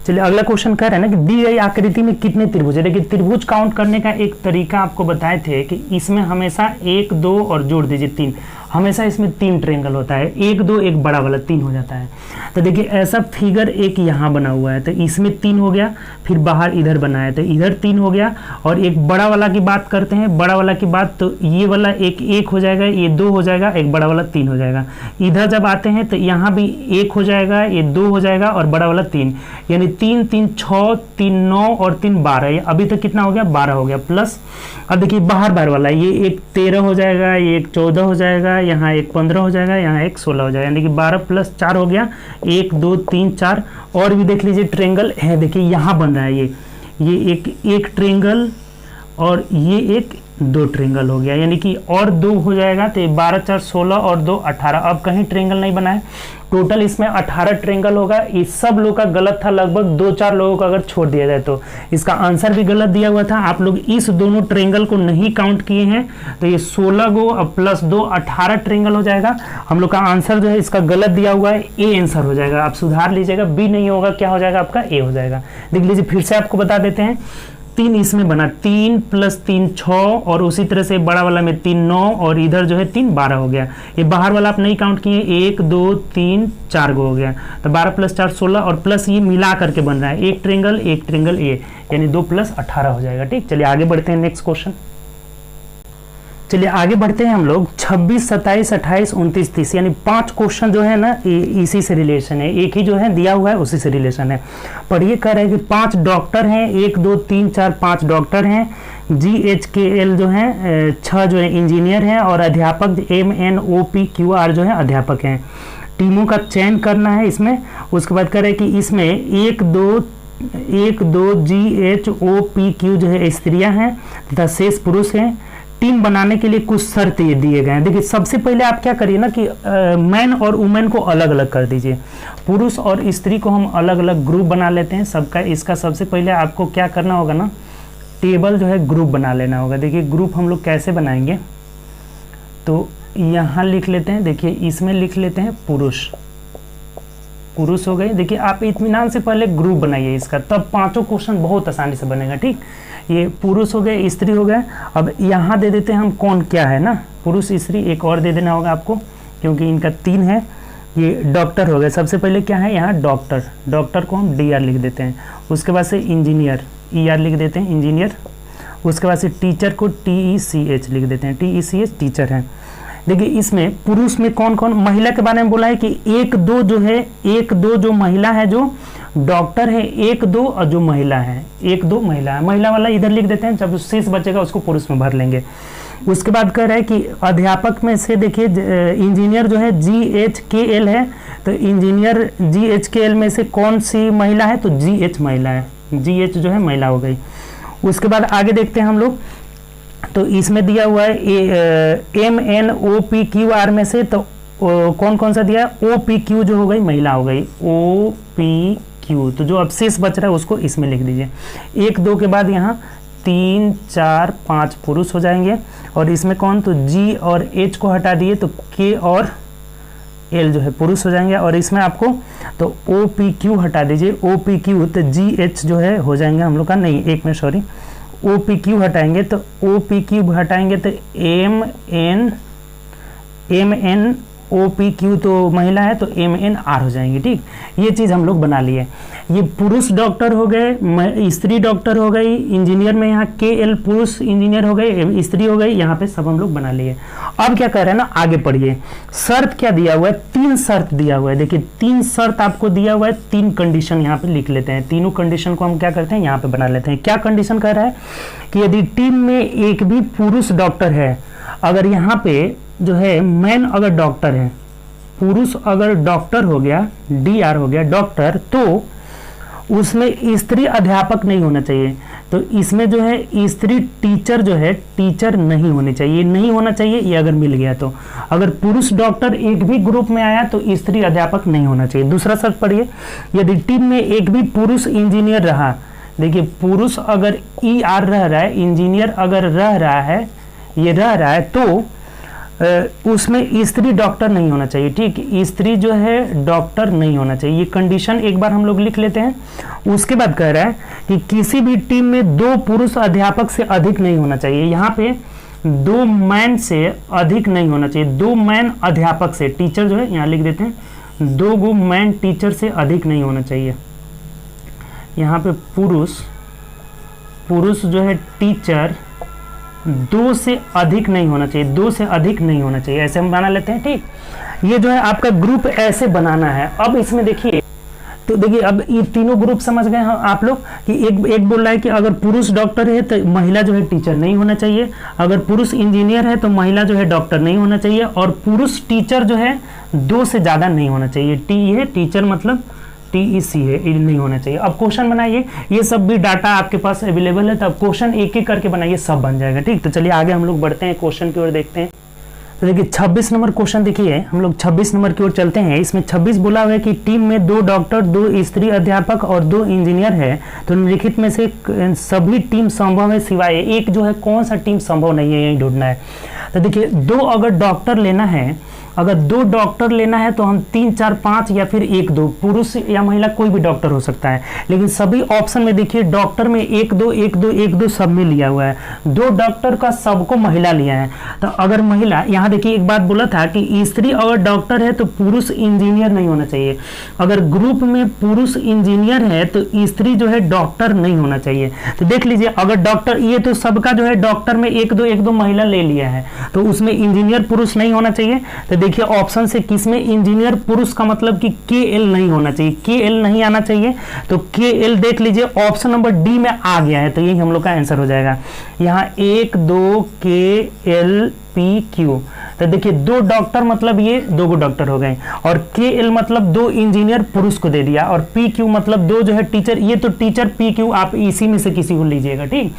चलिए अगला क्वेश्चन कह रहा है ना कि दी गई आकृति में कितने त्रिभुज है। देखिए त्रिभुज काउंट करने का एक तरीका आपको बताए थे कि इसमें हमेशा 1 2 और जोड़ दीजिए 3, हमेशा इसमें 3 ट्रेंगल होता है, 1 2 एक बड़ा वाला 3 हो जाता है। तो देखिए ऐसा फिगर एक यहाँ बना हुआ है, तो इसमें 3 हो गया, फिर बाहर इधर बना है तो इधर 3 हो गया, और एक बड़ा वाला की बात करते हैं, बड़ा वाला की बात तो ये वाला एक हो जाएगा, ये 2 हो जाएगा, एक बड़ा वाला 3 हो जाएगा। इधर जब आते हैं तो यहाँ भी 1 हो जाएगा, ये 2 हो जाएगा और बड़ा वाला 3, यानी 3 3 6 3 9 और 3 12, अभी तक कितना हो गया 12 हो गया। प्लस अब देखिए बाहर वाला ये एक 13 हो जाएगा, ये एक 14 हो जाएगा, यहाँ एक 15 हो जाएगा, यहाँ एक 16 हो जाएगा, यानी कि 12 प्लस 4 हो गया 1 2 3 4। और भी देख लीजिए ट्रेंगल है, देखिए यहाँ बन रहा है ये एक ट्रेंगल और ये एक 2 ट्रेंगल हो गया, यानी कि और 2 हो जाएगा तो 12 4 16 और 2 18। अब कहीं ट्रेंगल नहीं बना है, टोटल इसमें 18 ट्रेंगल होगा। इस सब लोग का गलत था, लगभग 2-4 लोगों का अगर छोड़ दिया जाए तो इसका आंसर भी गलत दिया हुआ था। आप लोग इस दोनों ट्रेंगल को नहीं काउंट किए हैं तो ये 16 गो अब प्लस 2 18 ट्रेंगल हो जाएगा। हम लोग का आंसर जो है इसका गलत दिया हुआ है, ए आंसर हो जाएगा। आप सुधार लीजिएगा, बी नहीं होगा, क्या हो जाएगा आपका ए हो जाएगा। देख लीजिए फिर से आपको बता देते हैं, 3 इसमें बना, 3 प्लस 3 6 और उसी तरह से बड़ा वाला में 3 9 और इधर जो है 3 12 हो गया। ये बाहर वाला आप नहीं काउंट किए, 1 2 3 4 गो हो गया, तो 12 प्लस 4 16 और प्लस ये मिला करके बन रहा है एक ट्रेंगल ए, यानी 2 प्लस 18 हो जाएगा। ठीक, चलिए आगे बढ़ते हैं नेक्स्ट क्वेश्चन। चलिए आगे बढ़ते हैं हम लोग 26 27 28 29 30, यानी 5 क्वेश्चन जो है ना इसी से रिलेशन है, एक ही जो है दिया हुआ है उसी से रिलेशन है। पर ये कह रहे हैं कि 5 डॉक्टर हैं, 1 2 3 4 5 डॉक्टर हैं, GHKL जो है 6 जो है इंजीनियर हैं और अध्यापक MNOPQR जो है अध्यापक हैं। टीमों का चयन करना है इसमें। उसके बाद कह रहे हैं कि इसमें 1 2 GHOPQ जो है स्त्रियां हैं तथा शेष पुरुष हैं। टीम बनाने के लिए कुछ शर्त ये दिए गए हैं। देखिए सबसे पहले आप क्या करिए ना कि मैन और वुमेन को अलग अलग कर दीजिए, पुरुष और स्त्री को हम अलग अलग ग्रुप बना लेते हैं सबका। इसका सबसे पहले आपको क्या करना होगा ना, टेबल जो है ग्रुप बना लेना होगा। देखिए ग्रुप हम लोग कैसे बनाएंगे, तो यहाँ लिख लेते हैं, देखिए इसमें लिख लेते हैं पुरुष हो गए। देखिए आप इत्मीनान से पहले ग्रुप बनाइए इसका, तब 5 क्वेश्चन बहुत आसानी से बनेगा। ठीक, ये पुरुष हो गए, स्त्री हो गए। अब यहाँ दे देते हैं हम कौन क्या है ना, पुरुष स्त्री, एक और दे देना होगा आपको क्योंकि इनका 3 है। ये डॉक्टर हो गए, सबसे पहले क्या है यहाँ डॉक्टर को हम DR लिख देते हैं। उसके बाद से इंजीनियर ER लिख देते हैं इंजीनियर। उसके बाद से टीचर को TECH लिख देते हैं, TECH टीचर है। देखिए इसमें पुरुष में कौन कौन, महिला के बारे में बोला है कि एक दो जो है, एक दो जो महिला है जो डॉक्टर है, एक दो और जो महिला है, एक दो महिला है, महिला वाला इधर लिख देते हैं, जब शेष बचेगा उसको पुरुष में भर लेंगे। उसके बाद कह रहा है कि अध्यापक में से देखिए इंजीनियर जो है GHKL है, तो इंजीनियर GHKL में से कौन सी महिला है, तो GH महिला है, GH जो है महिला हो गई। उसके बाद आगे देखते हैं हम लोग, तो इसमें दिया हुआ है MNOPQR में से तो कौन कौन सा दिया है, OPQ जो हो गई महिला हो गई, OPQ, तो जो अब शेष बच रहा है उसको इसमें लिख दीजिए। 1 2 के बाद यहाँ 3 4 5 पुरुष हो जाएंगे, और इसमें कौन, तो G और H को हटा दिए तो K और L जो है पुरुष हो जाएंगे, और इसमें आपको तो OPQ हटा दीजिए, OPQ तो GH जो है हो जाएंगे हम लोग का, नहीं एक में सॉरी, OPQ हटाएंगे तो OPQ हटाएंगे तो MNOPQ तो महिला है तो MNR हो जाएंगे। ठीक, ये चीज़ हम लोग बना लिए। ये पुरुष डॉक्टर हो गए, स्त्री डॉक्टर हो गई, इंजीनियर में यहाँ KL पुरुष इंजीनियर हो गए, स्त्री हो गई, यहाँ पे सब हम लोग बना लिए। अब क्या कर रहे हैं ना, आगे पढ़िए। शर्त क्या दिया हुआ है, 3 शर्त दिया हुआ है। देखिए 3 शर्त आपको दिया हुआ है, 3 कंडीशन यहाँ पे लिख लेते हैं। तीनों कंडीशन को हम क्या करते हैं, यहाँ पे बना लेते हैं। क्या कंडीशन कह रहा है कि यदि टीम में एक भी पुरुष डॉक्टर है, अगर यहाँ पे जो है मैन अगर डॉक्टर है, पुरुष अगर डॉक्टर हो गया, DR हो गया डॉक्टर, तो उसमें स्त्री अध्यापक नहीं होना चाहिए। तो इसमें जो है स्त्री टीचर जो है, टीचर नहीं होनी चाहिए, नहीं होना चाहिए ये अगर मिल गया तो। अगर पुरुष डॉक्टर एक भी ग्रुप में आया तो स्त्री अध्यापक नहीं होना चाहिए। दूसरा शर्त पढ़िए, यदि टीम में एक भी पुरुष इंजीनियर रहा, देखिए पुरुष अगर ER रह रहा है, इंजीनियर अगर रह रहा है, ये रह रहा है, तो उसमें स्त्री डॉक्टर नहीं होना चाहिए। ठीक, स्त्री जो है डॉक्टर नहीं होना चाहिए। ये कंडीशन एक बार हम लोग लिख लेते हैं। उसके बाद कह रहा है कि किसी भी टीम में 2 पुरुष अध्यापक से अधिक नहीं होना चाहिए। यहाँ पे 2 मैन से अधिक नहीं होना चाहिए, 2 मैन अध्यापक से, टीचर जो है यहाँ लिख देते हैं, 2 मैन टीचर से अधिक नहीं होना चाहिए। यहाँ पे पुरुष जो है टीचर 2 से अधिक नहीं होना चाहिए, 2 से अधिक नहीं होना चाहिए, ऐसे हम बना लेते हैं। ठीक, ये जो है आपका ग्रुप ऐसे बनाना है। अब इसमें देखिए, तो देखिए अब ये तीनों ग्रुप समझ गए हैं आप लोग कि एक बोल रहा है कि अगर पुरुष डॉक्टर है तो महिला जो है टीचर नहीं होना चाहिए, अगर पुरुष इंजीनियर है तो महिला जो है डॉक्टर नहीं होना चाहिए, और पुरुष टीचर जो है 2 से ज़्यादा नहीं होना चाहिए। है टीचर मतलब TEC है, ये नहीं होना चाहिए। अब क्वेश्चन बनाइए, ये सब भी डाटा आपके पास अवेलेबल है, तो अब क्वेश्चन एक एक करके बनाइए, सब बन जाएगा। ठीक, तो चलिए आगे हम लोग बढ़ते हैं, क्वेश्चन की ओर देखते हैं। तो देखिए 26 नंबर क्वेश्चन देखिए, हम लोग 26 नंबर की ओर चलते हैं। इसमें 26 बोला हुआ है कि टीम में 2 डॉक्टर, 2 स्त्री अध्यापक और 2 इंजीनियर है, तो निम्नलिखित में से सभी टीम संभव है सिवाय एक जो है, कौन सा टीम संभव नहीं है, यही ढूंढना है। तो देखिए 2 अगर डॉक्टर लेना है, अगर 2 डॉक्टर लेना है तो हम 3 4 5 या फिर 1 2, पुरुष या महिला कोई भी डॉक्टर हो सकता है, लेकिन सभी ऑप्शन में देखिए डॉक्टर में 1 2 1 2 1 2 सब में लिया हुआ है। 2 डॉक्टर का सबको महिला लिया है। तो अगर महिला, यहाँ देखिए एक बात बोला था कि स्त्री अगर डॉक्टर है तो पुरुष इंजीनियर नहीं होना चाहिए। अगर ग्रुप में पुरुष इंजीनियर है तो स्त्री जो है डॉक्टर नहीं होना चाहिए। तो देख लीजिए अगर डॉक्टर, ये तो सबका जो है डॉक्टर में 1 2 महिला ले लिया है, तो उसमें इंजीनियर पुरुष नहीं होना चाहिए। तो देखिए ऑप्शन से किसमें इंजीनियर पुरुष का मतलब कि KL नहीं होना चाहिए, KL नहीं आना चाहिए, तो KL देख लीजिए ऑप्शन नंबर D में आ गया है, तो यही हम लोग का आंसर हो जाएगा। यहाँ 1 2 KL PQ, तो देखिए 2 डॉक्टर मतलब ये 2 डॉक्टर हो गए, और KL मतलब 2 इंजीनियर पुरुष को दे दिया, और PQ मतलब 2 जो है टीचर, ये तो टीचर PQ आप इसी में से किसी को लीजिएगा। ठीक,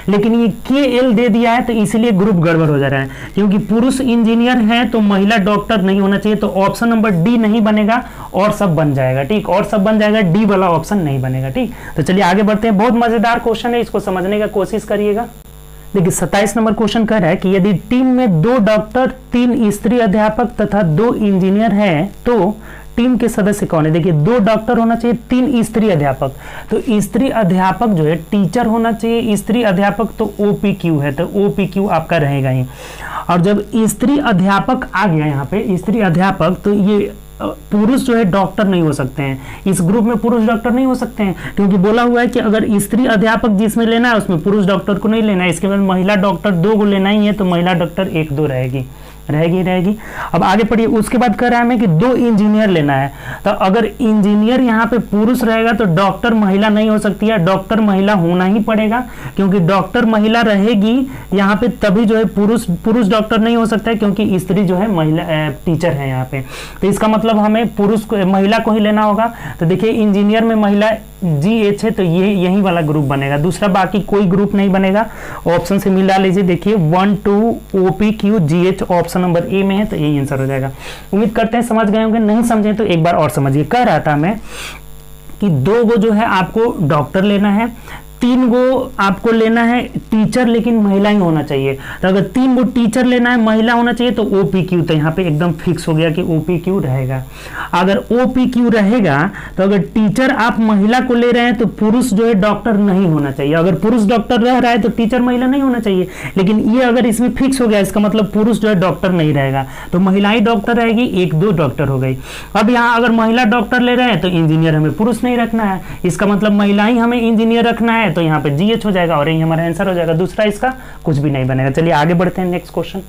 लेकिन ये KL दे दिया है तो इसीलिए ग्रुप गड़बड़ हो जा रहा है, क्योंकि पुरुष इंजीनियर है तो महिला डॉक्टर नहीं होना चाहिए, तो ऑप्शन नंबर D नहीं बनेगा और सब बन जाएगा। ठीक, और सब बन जाएगा, D वाला ऑप्शन नहीं बनेगा। ठीक, तो चलिए आगे बढ़ते हैं। बहुत मजेदार क्वेश्चन है, इसको समझने का कोशिश करिएगा। देखिए 27 नंबर क्वेश्चन कह रहा है कि यदि टीम में 2 डॉक्टर, 3 स्त्री अध्यापक तथा 2 इंजीनियर हैं तो टीम के सदस्य कौन है। देखिए 2 डॉक्टर होना चाहिए, 3 स्त्री अध्यापक, तो स्त्री अध्यापक जो है टीचर होना चाहिए, स्त्री अध्यापक तो OPQ है, तो OPQ आपका रहेगा ही। और जब स्त्री अध्यापक आ गया यहाँ पे, स्त्री अध्यापक, तो ये पुरुष जो है डॉक्टर नहीं हो सकते हैं, इस ग्रुप में पुरुष डॉक्टर नहीं हो सकते हैं, क्योंकि बोला हुआ है कि अगर स्त्री अध्यापक जिसमें लेना है उसमें पुरुष डॉक्टर को नहीं लेना है। इसके बाद महिला डॉक्टर 2 को लेना ही है, तो महिला डॉक्टर 1-2 रहेगी। अब आगे पढ़िए। उसके बाद कह रहा है हमें कि 2 इंजीनियर लेना है, तो अगर इंजीनियर यहाँ पे पुरुष रहेगा तो डॉक्टर महिला नहीं हो सकती है, डॉक्टर महिला होना ही पड़ेगा, क्योंकि डॉक्टर महिला रहेगी यहाँ पे तभी जो है पुरुष डॉक्टर नहीं हो सकता है, क्योंकि स्त्री जो है महिला टीचर है यहाँ पे। तो इसका मतलब हमें महिला को ही लेना होगा। तो देखिए इंजीनियर में महिला GH है, तो ये यही वाला ग्रुप बनेगा, दूसरा बाकी कोई ग्रुप नहीं बनेगा। ऑप्शन से मिला लीजिए, देखिए 1 2 OPQ GH option number A में है, तो यही आंसर हो जाएगा। उम्मीद करते हैं समझ गए होंगे, नहीं समझे तो एक बार और समझिए। कह रहा था मैं कि 2 गो जो है आपको डॉक्टर लेना है, 3 गो आपको लेना है टीचर, लेकिन महिला ही होना चाहिए। तो अगर 3 गो टीचर लेना है, महिला होना चाहिए, तो OPQ, तो यहाँ पे एकदम फिक्स हो गया कि OPQ रहेगा। अगर OPQ रहेगा तो अगर टीचर आप महिला को ले रहे हैं तो पुरुष जो है डॉक्टर नहीं होना चाहिए। अगर पुरुष डॉक्टर रह रहा है तो टीचर महिला नहीं होना चाहिए, लेकिन ये अगर इसमें फिक्स हो गया, इसका मतलब पुरुष जो है डॉक्टर नहीं रहेगा, तो महिला ही डॉक्टर रहेगी, 1-2 डॉक्टर हो गई। अब यहाँ अगर महिला डॉक्टर ले रहे हैं तो इंजीनियर हमें पुरुष नहीं रखना है, इसका मतलब महिला ही हमें इंजीनियर रखना है, तो यहाँ पे GH हो जाएगा और यही हमारा आंसर हो जाएगा। दूसरा इसका कुछ भी नहीं बनेगा। चलिए आगे बढ़ते हैं, नेक्स्ट क्वेश्चन।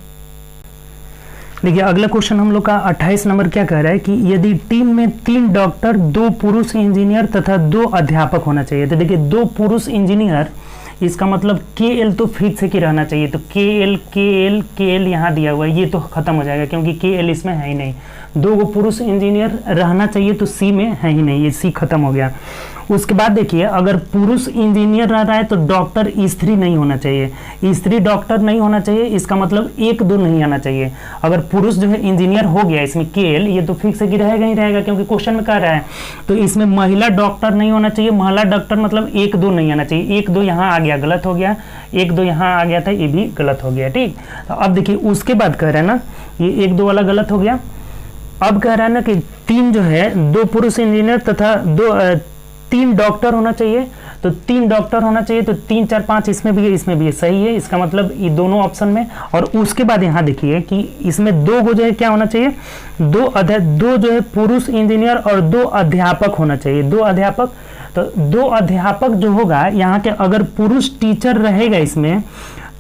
देखिए अगला क्वेश्चन हम लोग का 28 नंबर क्या कह रहा है कि यदि टीम में 3 डॉक्टर, 2 पुरुष इंजीनियर तथा 2 अध्यापक होना चाहिए। तो देखिए 2 पुरुष इंजीनियर, इसका मतलब KL तो फिक्स है कि रहना चाहिए, तो KL यहाँ दिया हुआ है, ये तो खत्म हो जाएगा क्योंकि KL इसमें है ही नहीं। 2 गो पुरुष इंजीनियर रहना चाहिए, तो C में है ही नहीं, ये C खत्म हो गया। उसके बाद देखिए अगर पुरुष इंजीनियर रह रहा है तो डॉक्टर स्त्री नहीं होना चाहिए, स्त्री डॉक्टर नहीं होना चाहिए, इसका मतलब 1-2 नहीं आना चाहिए। अगर पुरुष जो है इंजीनियर हो गया, इसमें KL ये तो फिक्स है कि रहेगा ही रहेगा, क्योंकि क्वेश्चन में कह रहा है, तो इसमें महिला डॉक्टर नहीं होना चाहिए। महिला डॉक्टर मतलब 1-2 नहीं आना चाहिए, 1-2 यहाँ आ गया, गलत हो गया, 1-2 यहाँ आ गया था, ये भी गलत हो गया। ठीक, तो अब देखिए उसके बाद कह रहा है ना, ये 1-2 वाला गलत हो गया। अब कह रहा है ना कि 3 जो है 2 पुरुष इंजीनियर तथा 3 डॉक्टर होना चाहिए, तो 3 डॉक्टर होना चाहिए, तो 3 4 5 इसमें भी है, इसमें भी है, सही है। इसका मतलब ये दोनों ऑप्शन में। और उसके बाद यहाँ देखिए कि इसमें 2 गो जो है क्या होना चाहिए, 2 जो है पुरुष इंजीनियर और 2 अध्यापक होना चाहिए, 2 अध्यापक। तो 2 अध्यापक जो होगा यहाँ के, अगर पुरुष टीचर रहेगा इसमें,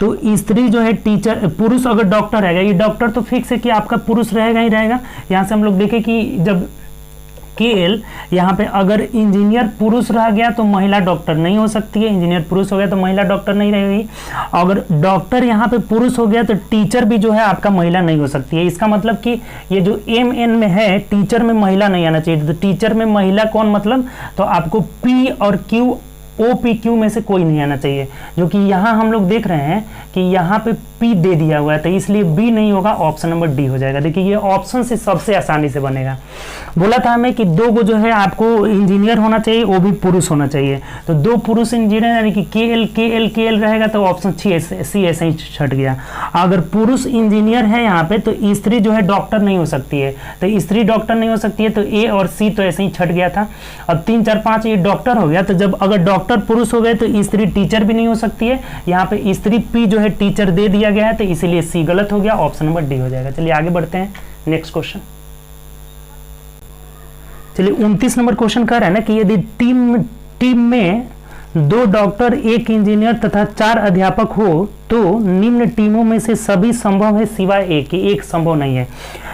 तो स्त्री जो है टीचर, पुरुष अगर डॉक्टर रहेगा, ये डॉक्टर तो फिक्स है कि आपका पुरुष रहेगा ही रहेगा। यहाँ से हम लोग देखें कि जब KL यहाँ पे अगर इंजीनियर पुरुष रह गया तो महिला डॉक्टर नहीं हो सकती है, इंजीनियर पुरुष हो गया तो महिला डॉक्टर नहीं रहेगी। अगर डॉक्टर यहाँ पे पुरुष हो गया तो टीचर भी जो है आपका महिला नहीं हो सकती है। इसका मतलब कि ये जो MN में है, टीचर में महिला नहीं आना चाहिए, तो टीचर में महिला कौन, मतलब तो आपको P और Q OPQ में से कोई नहीं आना चाहिए, जो कि यहाँ हम लोग देख रहे हैं कि यहाँ पे P दे दिया हुआ है, तो इसलिए B नहीं होगा, ऑप्शन नंबर D हो जाएगा। देखिए ये ऑप्शन से सबसे आसानी से बनेगा। बोला था हमें कि 2 गो जो है आपको इंजीनियर होना चाहिए, वो भी पुरुष होना चाहिए, तो 2 पुरुष इंजीनियर यानी कि KL रहेगा, तो ऑप्शन C ऐसे ही छट गया। अगर पुरुष इंजीनियर है यहाँ पे तो स्त्री जो है डॉक्टर नहीं हो सकती है, तो स्त्री डॉक्टर नहीं हो सकती है, तो A और C तो ऐसे ही छट गया था। अब 3 4 5 ये डॉक्टर हो गया, तो जब अगर डॉक्टर पुरुष हो गए तो स्त्री टीचर भी नहीं हो सकती है। यहाँ पे स्त्री P जो है टीचर दे दिया गया है, तो इसीलिए C गलत हो गया, ऑप्शन नंबर D हो जाएगा। चलिए आगे बढ़ते हैं, नेक्स्ट क्वेश्चन। चलिए 29 नंबर क्वेश्चन कह रहा है ना कि यदि टीम में 2 डॉक्टर, 1 इंजीनियर तथा 4 अध्यापक हो तो निम्न टीमों में से सभी संभव है सिवाय एक संभव नहीं है।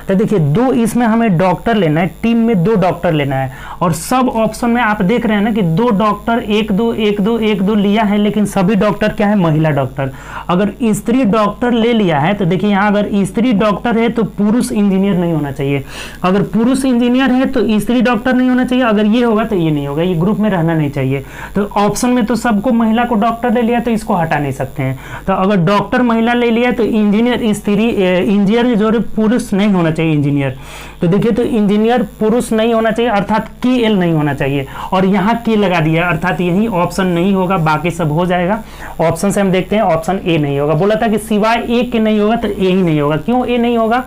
तो देखिए 2 इसमें हमें डॉक्टर लेना है, टीम में 2 डॉक्टर लेना है, और सब ऑप्शन में आप देख रहे हैं ना कि 2 डॉक्टर 1-2 लिया है, लेकिन सभी डॉक्टर क्या है, महिला डॉक्टर। अगर स्त्री डॉक्टर ले लिया है तो देखिए यहाँ अगर स्त्री डॉक्टर है तो पुरुष इंजीनियर नहीं होना चाहिए, अगर पुरुष इंजीनियर है तो स्त्री डॉक्टर नहीं होना चाहिए, अगर ये होगा तो ये नहीं होगा, ये ग्रुप में रहना नहीं चाहिए। तो ऑप्शन में तो सबको महिला को डॉक्टर ले लिया, तो इसको हटा नहीं सकते हैं। तो अगर डॉक्टर महिला ले लिया तो इंजीनियर जो पुरुष नहीं होना चाहिए इंजीनियर। तो देखिए तो इंजीनियर पुरुष नहीं होना चाहिए, अर्थात KL नहीं होना चाहिए, और यहाँ K लगा दिया, अर्थात यही ऑप्शन नहीं होगा, बाकी सब हो जाएगा। ऑप्शन से हम देखते हैं, ऑप्शन A नहीं होगा। बोला था कि सिवाय A के नहीं होगा, तो A ही नहीं होगा। क्यों A नहीं होगा,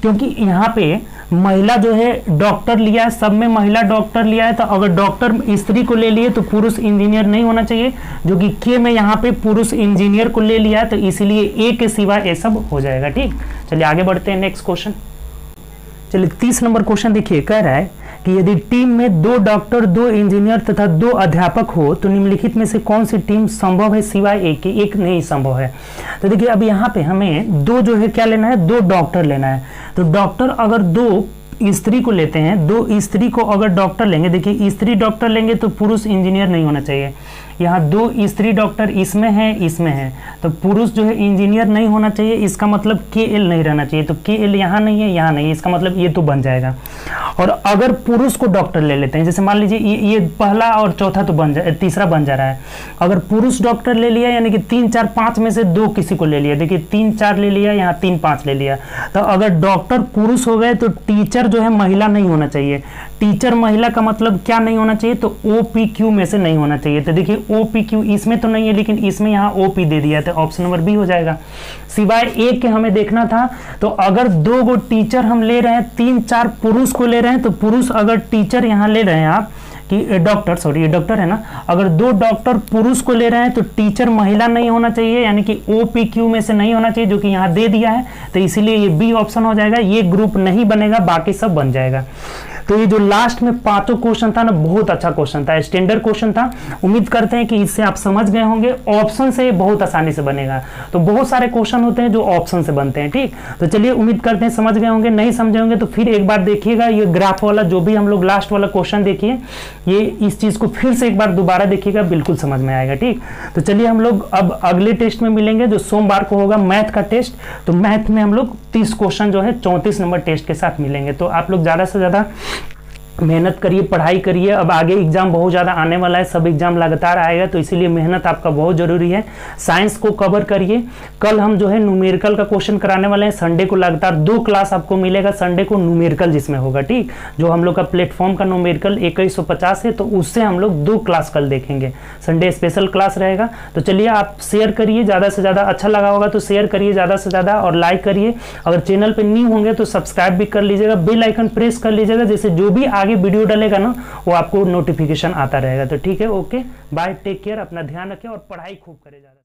क्योंकि यहाँ पे महिला जो है डॉक्टर लिया है, सब में महिला डॉक्टर लिया है, तो अगर डॉक्टर स्त्री को ले लिए तो पुरुष इंजीनियर नहीं होना चाहिए, जो कि K में यहाँ पे पुरुष इंजीनियर को ले लिया है, तो इसीलिए A के सिवा ये सब हो जाएगा। ठीक, चलिए आगे बढ़ते हैं, नेक्स्ट क्वेश्चन। चलिए 30 नंबर क्वेश्चन देखिए, कह रहा है कि यदि टीम में 2 डॉक्टर, 2 इंजीनियर तथा 2 अध्यापक हो तो निम्नलिखित में से कौन सी टीम संभव है सिवाय एक के? एक नहीं संभव है। तो देखिए अब यहाँ पे हमें 2 जो है क्या लेना है, 2 डॉक्टर लेना है। तो डॉक्टर अगर 2 स्त्री को लेते हैं, 2 स्त्री को अगर डॉक्टर लेंगे, देखिए स्त्री डॉक्टर लेंगे तो पुरुष इंजीनियर नहीं होना चाहिए। यहाँ 2 स्त्री डॉक्टर इसमें है, इसमें है, तो पुरुष जो है इंजीनियर नहीं होना चाहिए। इसका मतलब KL नहीं रहना चाहिए, तो KL यहाँ नहीं है, यहाँ नहीं है, इसका मतलब ये तो बन जाएगा। और अगर पुरुष को डॉक्टर ले लेते हैं, जैसे मान लीजिए ये पहला और चौथा तो तीसरा बन जा रहा है। अगर पुरुष डॉक्टर ले लिया यानी कि 3, 4, 5 में से 2 किसी को ले लिया, देखिए 3, 4 ले लिया, यहाँ 3, 5 ले लिया। तो अगर डॉक्टर पुरुष हो गए तो टीचर जो है महिला नहीं होना चाहिए। टीचर महिला का मतलब क्या नहीं होना चाहिए, तो OPQ में से नहीं होना चाहिए। तो देखिए OPQ इसमें तो नहीं है, लेकिन इसमें यहाँ OP दे दिया है, तो ऑप्शन नंबर बी हो जाएगा। सिवाय एक के हमें देखना था, तो अगर 2 गो टीचर हम ले रहे हैं, 3, 4 पुरुष को ले रहे हैं, तो पुरुष अगर टीचर यहाँ ले रहे हैं आप कि डॉक्टर, सॉरी ये डॉक्टर है ना, अगर 2 डॉक्टर पुरुष को ले रहे हैं तो टीचर महिला नहीं होना चाहिए, यानी कि OPQ में से नहीं होना चाहिए, जो कि यहाँ दे दिया है, तो इसीलिए ये बी ऑप्शन हो जाएगा। ये ग्रुप नहीं बनेगा, बाकी सब बन जाएगा। तो ये जो लास्ट में 5 क्वेश्चन था ना, बहुत अच्छा क्वेश्चन था, स्टैंडर्ड क्वेश्चन था। उम्मीद करते हैं कि इससे आप समझ गए होंगे। ऑप्शन से बहुत आसानी से बनेगा। तो बहुत सारे क्वेश्चन होते हैं जो ऑप्शन से बनते हैं, ठीक। तो चलिए उम्मीद करते हैं समझ गए होंगे। नहीं समझे होंगे तो फिर एक बार देखिएगा, ये ग्राफ वाला जो भी हम लोग लास्ट वाला क्वेश्चन देखिए, ये इस चीज को फिर से एक बार दोबारा देखिएगा, बिल्कुल समझ में आएगा, ठीक। तो चलिए हम लोग अब अगले टेस्ट में मिलेंगे, जो सोमवार को होगा मैथ का टेस्ट। तो मैथ में हम लोग 30 क्वेश्चन जो है 34 नंबर टेस्ट के साथ मिलेंगे। तो आप लोग ज्यादा से ज्यादा मेहनत करिए, पढ़ाई करिए। अब आगे एग्जाम बहुत ज़्यादा आने वाला है, सब एग्जाम लगातार आएगा, तो इसीलिए मेहनत आपका बहुत ज़रूरी है। साइंस को कवर करिए। कल हम जो है न्यूमेरिकल का क्वेश्चन कराने वाले हैं। संडे को लगातार 2 क्लास आपको मिलेगा, संडे को न्यूमेरिकल जिसमें होगा, ठीक। जो हम लोग का प्लेटफॉर्म का न्यूमेरिकल 2150 है, तो उससे हम लोग 2 क्लास कल देखेंगे। संडे स्पेशल क्लास रहेगा। तो चलिए आप शेयर करिए, ज़्यादा से ज़्यादा अच्छा लगा होगा तो शेयर करिए ज़्यादा से ज़्यादा, और लाइक करिए। अगर चैनल पर न्यू होंगे तो सब्सक्राइब भी कर लीजिएगा, बेल आइकन प्रेस कर लीजिएगा, जैसे जो भी आगे वीडियो डालेगा ना वो आपको नोटिफिकेशन आता रहेगा। तो ठीक है, ओके बाय, टेक केयर, अपना ध्यान रखें और पढ़ाई खूब करें ज़्यादा।